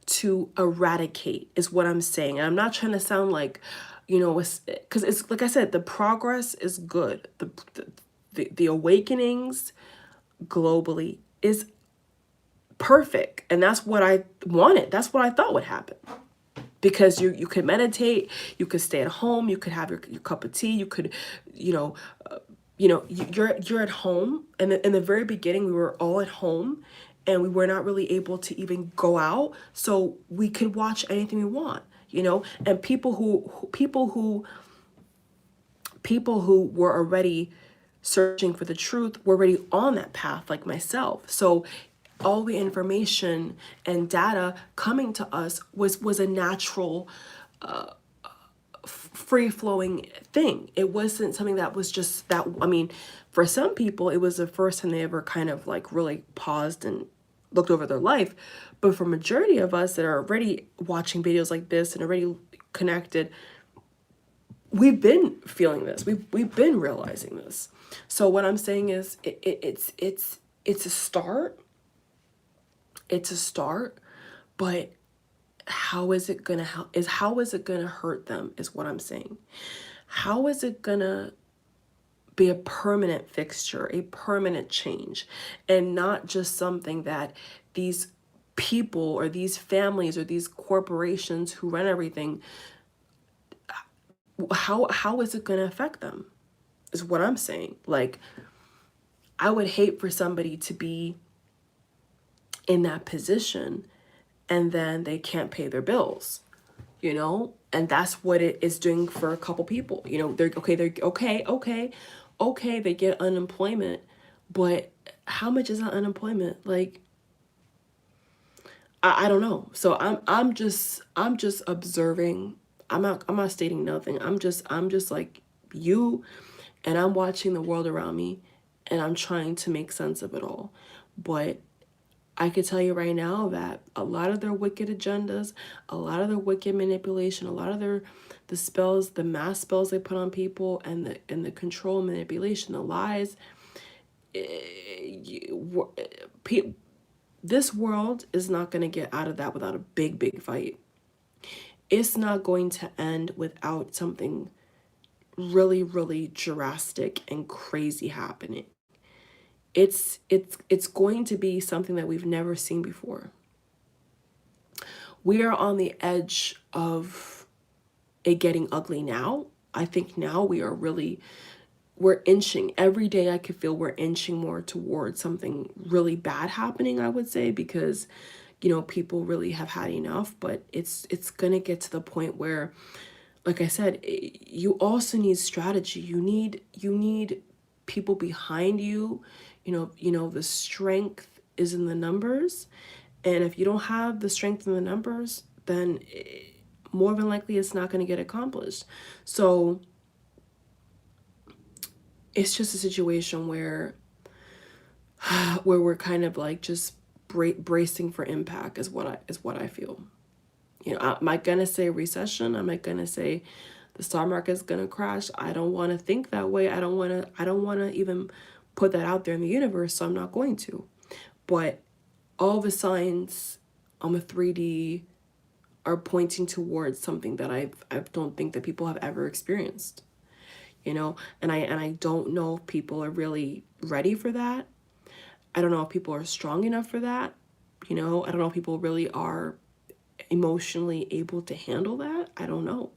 to eradicate, is what I'm saying. And I'm not trying to sound like, you know, because it's like I said, the progress is good. The awakenings globally is perfect. And that's what I wanted. That's what I thought would happen. Because you could meditate, you could stay at home, you could have your cup of tea, you could, you're at home. And in the very beginning, we were all at home and we were not really able to even go out. So we could watch anything we want, and people who were already searching for the truth were already on that path, like myself. So all the information and data coming to us was a natural, free-flowing thing. It wasn't something that was just that. I mean, for some people, it was the first time they ever kind of like really paused and looked over their life. But for majority of us that are already watching videos like this and already connected, we've been feeling this. We've been realizing this. So what I'm saying is, it's a start. It's a start, but how is it gonna hurt them is what I'm saying. How is it gonna be a permanent fixture, a permanent change, and not just something that these people or these families or these corporations who run everything, how is it gonna affect them is what I'm saying. Like, I would hate for somebody to be in that position and then they can't pay their bills, and that's what it is doing for a couple people. They're okay. Okay, they get unemployment, but how much is that unemployment? Like, I don't know. So I'm just observing. I'm not stating nothing. I'm just like you, and I'm watching the world around me, and I'm trying to make sense of it all. But I could tell you right now that a lot of their wicked agendas, a lot of their wicked manipulation, a lot of the spells, the mass spells they put on people, and the control, manipulation, the lies. This world is not going to get out of that without a big fight. It's not going to end without something really drastic and crazy happening. It's going to be something that we've never seen before. We are on the edge of it getting ugly now. I think now we're inching. Every day I could feel we're inching more towards something really bad happening, I would say, because people really have had enough. But it's gonna get to the point where, like I said, you also need strategy. You need people behind you. The strength is in the numbers, and if you don't have the strength in the numbers, then more than likely it's not going to get accomplished. So it's just a situation where we're kind of like just bracing for impact is what I feel. Am I gonna say recession? Am I gonna say the stock market is gonna crash? I don't want to think that way. I don't want to even put that out there in the universe, so I'm not going to. But all the signs on the 3D are pointing towards something that I don't think that people have ever experienced. And I don't know if people are really ready for that. I don't know if people are strong enough for that. I don't know if people really are emotionally able to handle that. I don't know.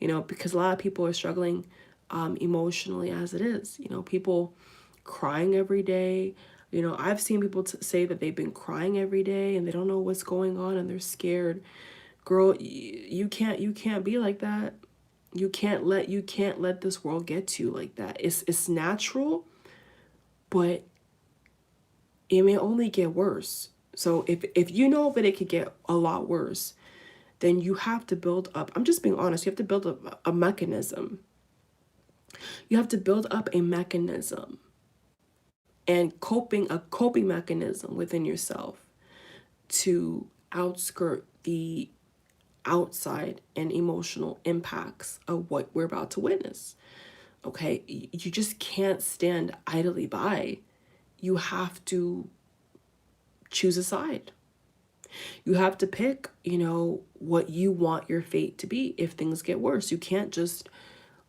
Because a lot of people are struggling emotionally as it is. People crying every day. I've seen people say that they've been crying every day and they don't know what's going on and they're scared. Girl, you can't be like that. You can't let this world get to you like that. It's natural, but it may only get worse. So if you know that it could get a lot worse, then you have to build up. I'm just being honest. You have to build up a mechanism. You have to build up a mechanism and a coping mechanism within yourself to outskirt the outside and emotional impacts of what we're about to witness. Okay? You just can't stand idly by. You have to choose a side. You have to pick, what you want your fate to be if things get worse. You can't just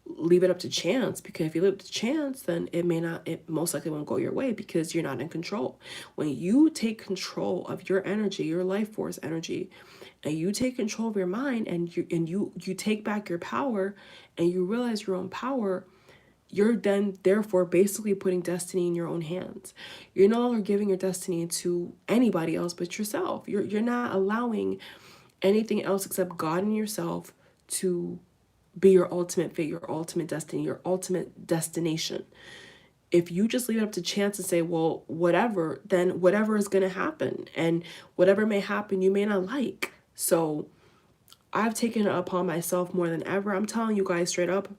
leave it up to chance, because if you leave it to chance, then it most likely won't go your way because you're not in control. When you take control of your energy, your life force energy, and you take control of your mind, and you take back your power, and you realize your own power, you're then therefore basically putting destiny in your own hands. You're no longer giving your destiny to anybody else but yourself. You're not allowing anything else except God and yourself to be your ultimate fate, your ultimate destiny, your ultimate destination. If you just leave it up to chance and say, well, whatever, then whatever is going to happen. And whatever may happen, you may not like. So I've taken it upon myself more than ever. I'm telling you guys straight up,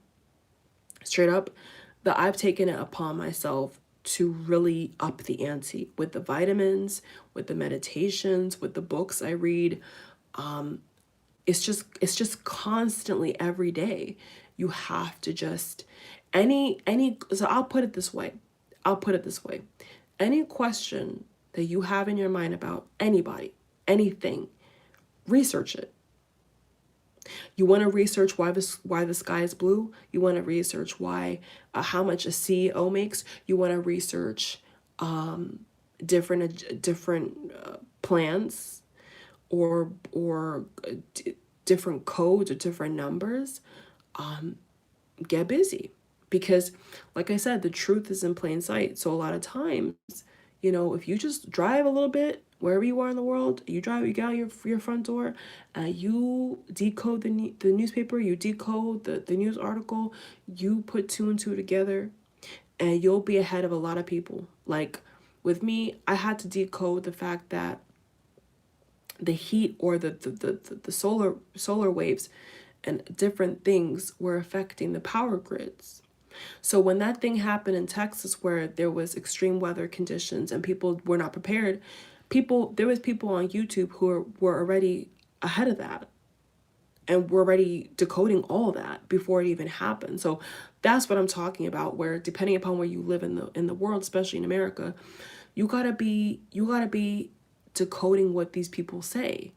that I've taken it upon myself to really up the ante with the vitamins, with the meditations, with the books I read. It's just constantly every day. You have to just so I'll put it this way. Any question that you have in your mind about anybody, anything, research it. You want to research why the sky is blue. You want to research why how much a CEO makes. You want to research different plans or different codes or different numbers. Get busy, because like I said, the truth is in plain sight. So a lot of times, if you just drive a little bit wherever you are in the world, you get out your front door, you decode the newspaper, you decode the news article, you put two and two together, and you'll be ahead of a lot of people. Like with me, I had to decode the fact that the heat or the solar waves and different things were affecting the power grids. So when that thing happened in Texas where there was extreme weather conditions and people were not prepared, there was people on YouTube who were already ahead of that and were already decoding all that before it even happened. So that's what I'm talking about, where depending upon where you live in the world, especially in America, you gotta be decoding what these people say.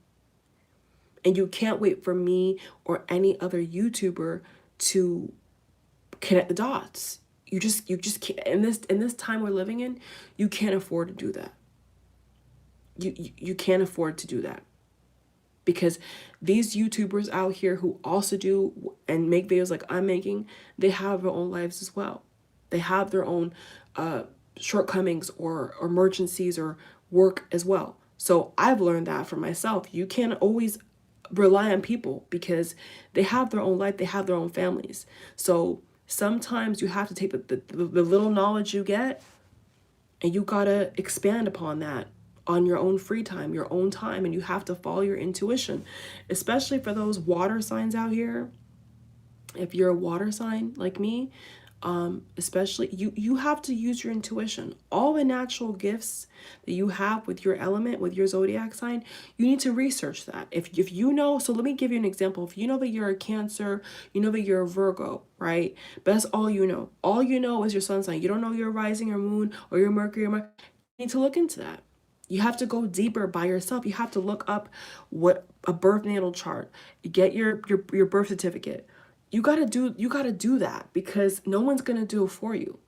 And you can't wait for me or any other YouTuber to connect the dots. You just can't. In this time we're living in, you can't afford to do that. You can't afford to do that, because these YouTubers out here who also do and make videos like I'm making, they have their own lives as well. They have their own shortcomings or emergencies or work as well. So I've learned that for myself. You can't always rely on people because they have their own life, they have their own families. So sometimes you have to take the little knowledge you get and you gotta expand upon that on your own free time, your own time, and you have to follow your intuition, especially for those water signs out here. If you're a water sign like me, especially you have to use your intuition. All the natural gifts that you have with your element, with your zodiac sign, you need to research that. If you know, so let me give you an example. If you know that you're a Cancer, you know that you're a Virgo, right? But that's all you know. All you know is your sun sign. You don't know your rising or moon or your Mercury or Mars. You need to look into that. You have to go deeper by yourself. You have to look up what a birth natal chart, get your birth certificate. You gotta do that, because no one's gonna do it for you.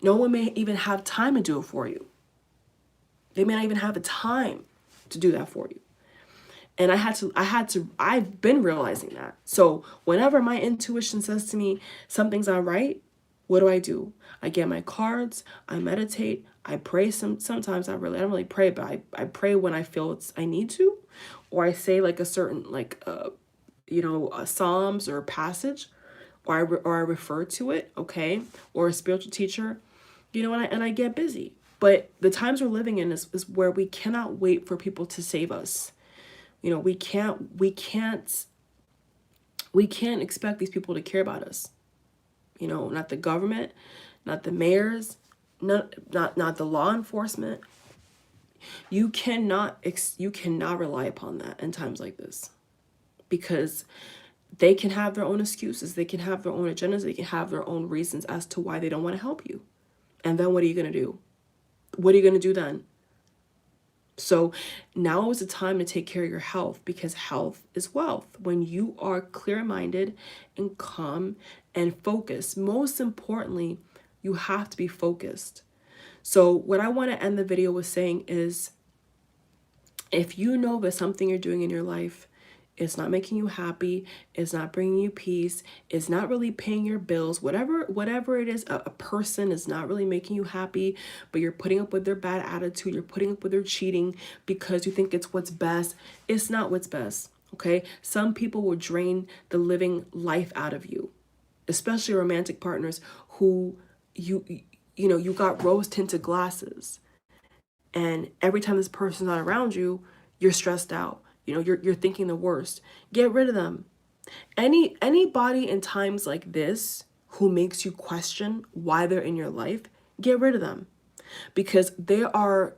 No one may even have time to do it for you. They may not even have the time to do that for you. And I've been realizing that. So whenever my intuition says to me something's not right, what do? I get my cards, I meditate, I pray. Sometimes I don't really pray, but I pray when I feel I need to, or I say like a certain Psalms or a passage, or I refer to it, okay, or a spiritual teacher, and I get busy. But the times we're living in is where we cannot wait for people to save us. We can't expect these people to care about us. Not the government, not the mayors, not the law enforcement. You cannot rely upon that in times like this, because they can have their own excuses, they can have their own agendas, they can have their own reasons as to why they don't want to help you. And then what are you going to do? What are you going to do then? So now is the time to take care of your health, because health is wealth. When you are clear-minded and calm and focused, most importantly, you have to be focused. So what I want to end the video with saying is, if you know that something you're doing in your life is not making you happy, it's not bringing you peace, it's not really paying your bills, whatever it is, a person is not really making you happy, but you're putting up with their bad attitude, you're putting up with their cheating because you think it's what's best. It's not what's best, okay? Some people will drain the living life out of you, especially romantic partners who you got rose tinted glasses, and every time this person's not around you, you're stressed out. You're thinking the worst. Get rid of them. Anybody in times like this who makes you question why they're in your life, get rid of them, because they are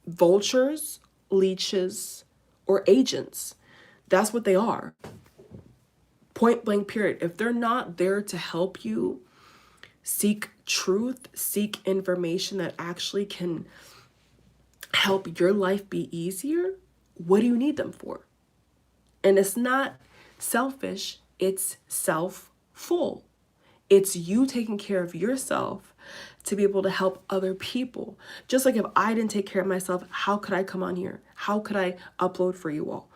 vultures, leeches, or agents. That's what they are. Point blank period. If they're not there to help you seek truth, seek information that actually can help your life be easier, what do you need them for? And it's not selfish, it's self-full. It's you taking care of yourself to be able to help other people. Just like if I didn't take care of myself, how could I come on here? How could I upload for you all?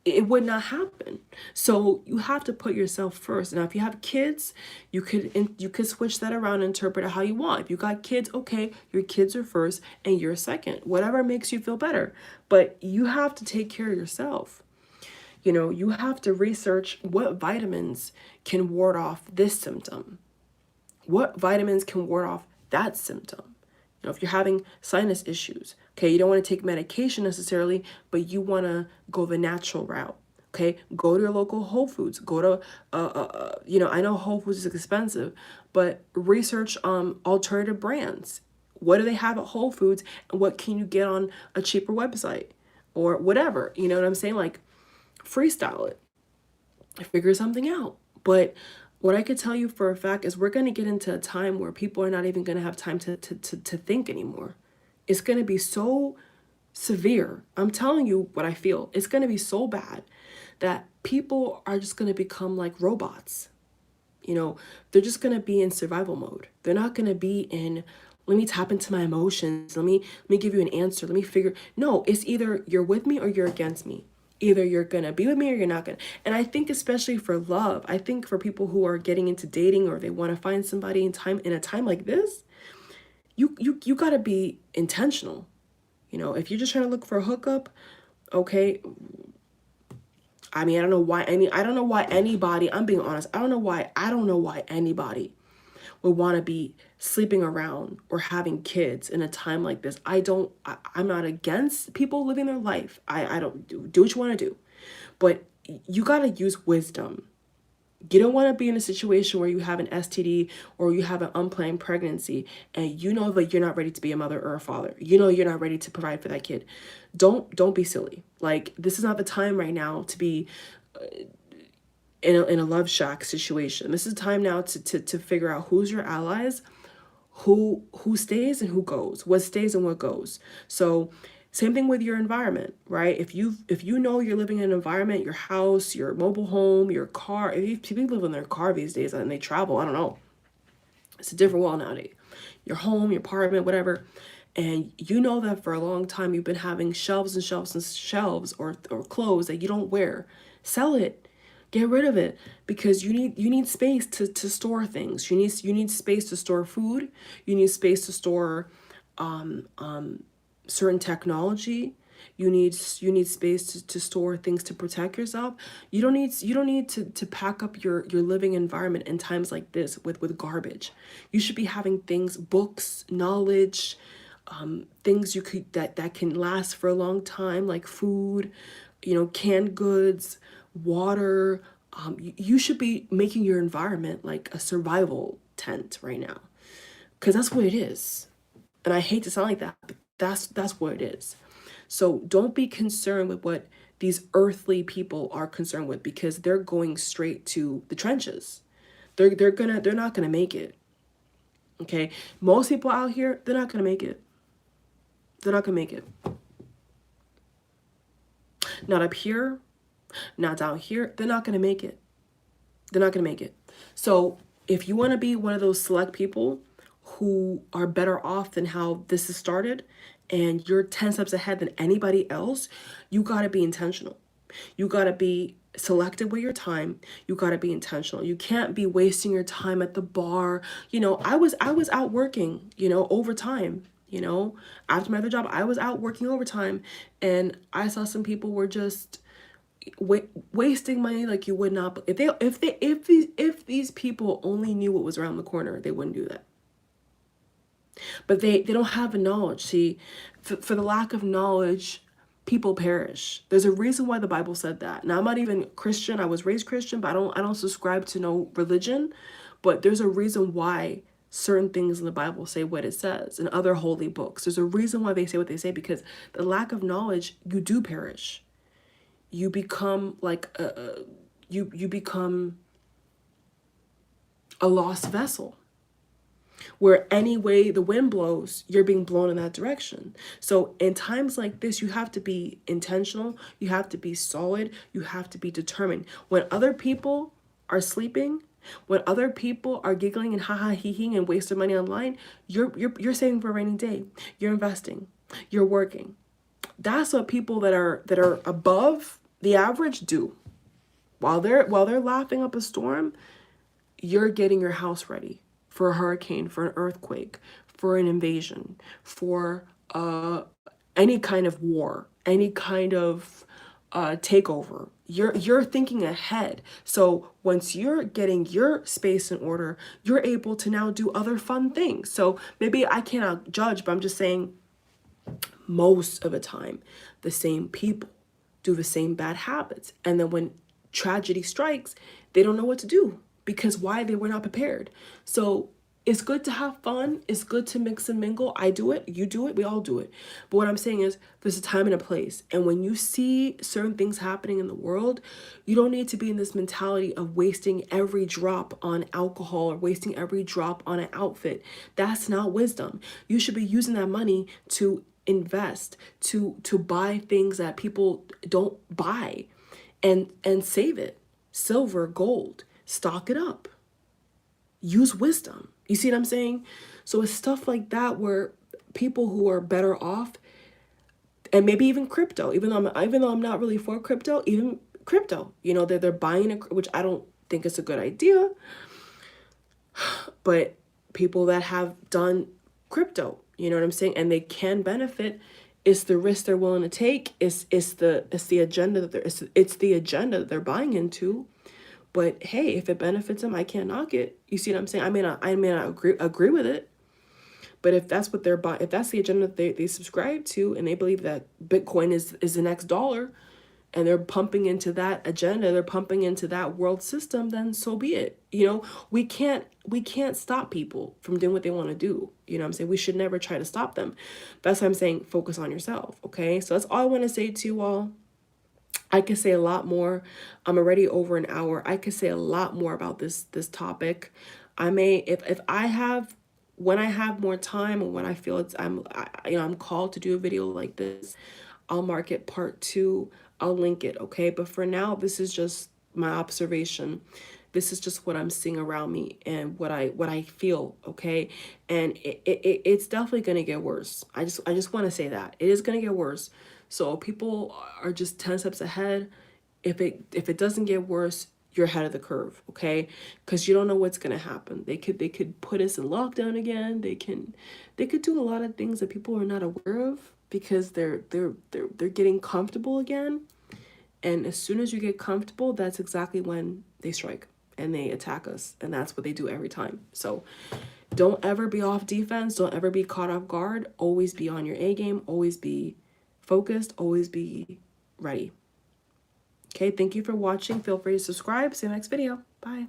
It would not happen. So you have to put yourself first. Now, if you have kids, you could switch that around and interpret it how you want. If you got kids, okay, your kids are first and you're second. Whatever makes you feel better. But you have to take care of yourself. You have to research what vitamins can ward off this symptom. What vitamins can ward off that symptom? You know, if you're having sinus issues, okay, you don't want to take medication necessarily, but you want to go the natural route. Okay, go to your local Whole Foods. Go to, you know, I know Whole Foods is expensive, but research alternative brands. What do they have at Whole Foods, and what can you get on a cheaper website or whatever? You know what I'm saying? Like, freestyle it, figure something out. But what I could tell you for a fact is we're going to get into a time where people are not even going to have time to think anymore. It's going to be so severe. I'm telling you what I feel. It's going to be so bad that people are just going to become like robots. You know, they're just going to be in survival mode. They're not going to be in, let me tap into my emotions. Let me give you an answer. Let me figure. No, it's either you're with me or you're against me. Either you're going to be with me or you're not going to. And I think especially for love, I think for people who are getting into dating or they want to find somebody in a time like this, you got to be intentional. You know, if you're just trying to look for a hookup, okay, I mean, I don't know why anybody, I'm being honest, I don't know why anybody would want to be sleeping around or having kids in a time like this. I'm not against people living their life. I don't do what you want to do, but you got to use wisdom. You don't want to be in a situation where you have an STD or you have an unplanned pregnancy and you know that you're not ready to be a mother or a father. You know you're not ready to provide for that kid. Don't be silly. Like, this is not the time right now to be in a love shack situation. This is time now to figure out who's your allies, who stays and who goes, what stays and what goes. So same thing with your environment, right? If you know you're living in an environment, your house, your mobile home, your car, if people live in their car these days and they travel, I don't know. It's a different world nowadays. Your home, your apartment, whatever. And you know that for a long time you've been having shelves and shelves and shelves or clothes that you don't wear. Sell it. Get rid of it, because you need space to store things. You need space to store food. You need space to store certain technology. You need space to store things to protect yourself. You don't need to pack up your living environment in times like this with garbage. You should be having things, books, knowledge, things that can last for a long time, like food, you know, canned goods, water. You should be making your environment like a survival tent right now, because that's what it is. And I hate to sound like that, but that's what it is. So don't be concerned with what these earthly people are concerned with, because they're going straight to the trenches. They're not gonna make it. Okay, most people out here, they're not gonna make it. They're not gonna make it. Not up here, not down here. They're not gonna make it. They're not gonna make it. So if you want to be one of those select people who are better off than how this has started, and you're 10 steps ahead than anybody else, you got to be intentional. You got to be selective with your time. You got to be intentional. You can't be wasting your time at the bar. You know, I was out working, you know, overtime. You know, after my other job, I was out working overtime, and I saw some people were just wasting money like you would not. If these people only knew what was around the corner, they wouldn't do that. But they don't have the knowledge. See, for the lack of knowledge, people perish. There's a reason why the Bible said that. Now, I'm not even Christian. I was raised Christian, but I don't subscribe to no religion. But there's a reason why certain things in the Bible say what it says, in other holy books. There's a reason why they say what they say, because the lack of knowledge, you do perish. You become like you become a lost vessel, where any way the wind blows, you're being blown in that direction. So in times like this, you have to be intentional. You have to be solid. You have to be determined. When other people are sleeping, when other people are giggling and ha heing and wasting money online, you're saving for a rainy day. You're investing. You're working. That's what people that are above the average do. While they're laughing up a storm, you're getting your house ready for a hurricane, for an earthquake, for an invasion, for any kind of war, any kind of takeover. You're thinking ahead. So once you're getting your space in order, you're able to now do other fun things. So maybe I cannot judge, but I'm just saying most of the time, the same people do the same bad habits. And then when tragedy strikes, they don't know what to do because why? They were not prepared. So it's good to have fun. It's good to mix and mingle. I do it. You do it. We all do it. But what I'm saying is there's a time and a place. And when you see certain things happening in the world, you don't need to be in this mentality of wasting every drop on alcohol or wasting every drop on an outfit. That's not wisdom. You should be using that money to invest, to buy things that people don't buy, and save it. Silver, gold, stock it up. Use wisdom. You see what I'm saying? So it's stuff like that where people who are better off, and maybe even crypto, even though I'm not really for crypto, even crypto, you know, they're buying it, which I don't think is a good idea. But people that have done crypto, you know what I'm saying, and they can benefit. It's the risk they're willing to take. It's the agenda that it's the agenda that they're buying into. But hey, if it benefits them, I can't knock it. You see what I'm saying? I may not agree with it, but if that's what they're buying, if that's the agenda that they subscribe to, and they believe that Bitcoin is the next dollar, and they're pumping into that agenda, they're pumping into that world system, then so be it. You know, we can't stop people from doing what they want to do. You know what I'm saying? We should never try to stop them. That's why I'm saying focus on yourself, okay? So that's all I want to say to you all. I could say a lot more. I'm already over an hour. I could say a lot more about this topic. I may, if I have, when I have more time, and when I feel I'm called to do a video like this, I'll mark it part 2. I'll link it, okay? But for now, this is just my observation. This is just what I'm seeing around me and what I feel, okay? And it's definitely gonna get worse. I just want to say that it is gonna get worse. So people are just 10 steps ahead. If it doesn't get worse, you're ahead of the curve, okay? Because you don't know what's gonna happen. They could put us in lockdown again. They could do a lot of things that people are not aware of because they're getting comfortable again. And as soon as you get comfortable, that's exactly when they strike and they attack us. And that's what they do every time. So don't ever be off defense. Don't ever be caught off guard. Always be on your A game. Always be focused. Always be ready. Okay, thank you for watching. Feel free to subscribe. See you next video. Bye.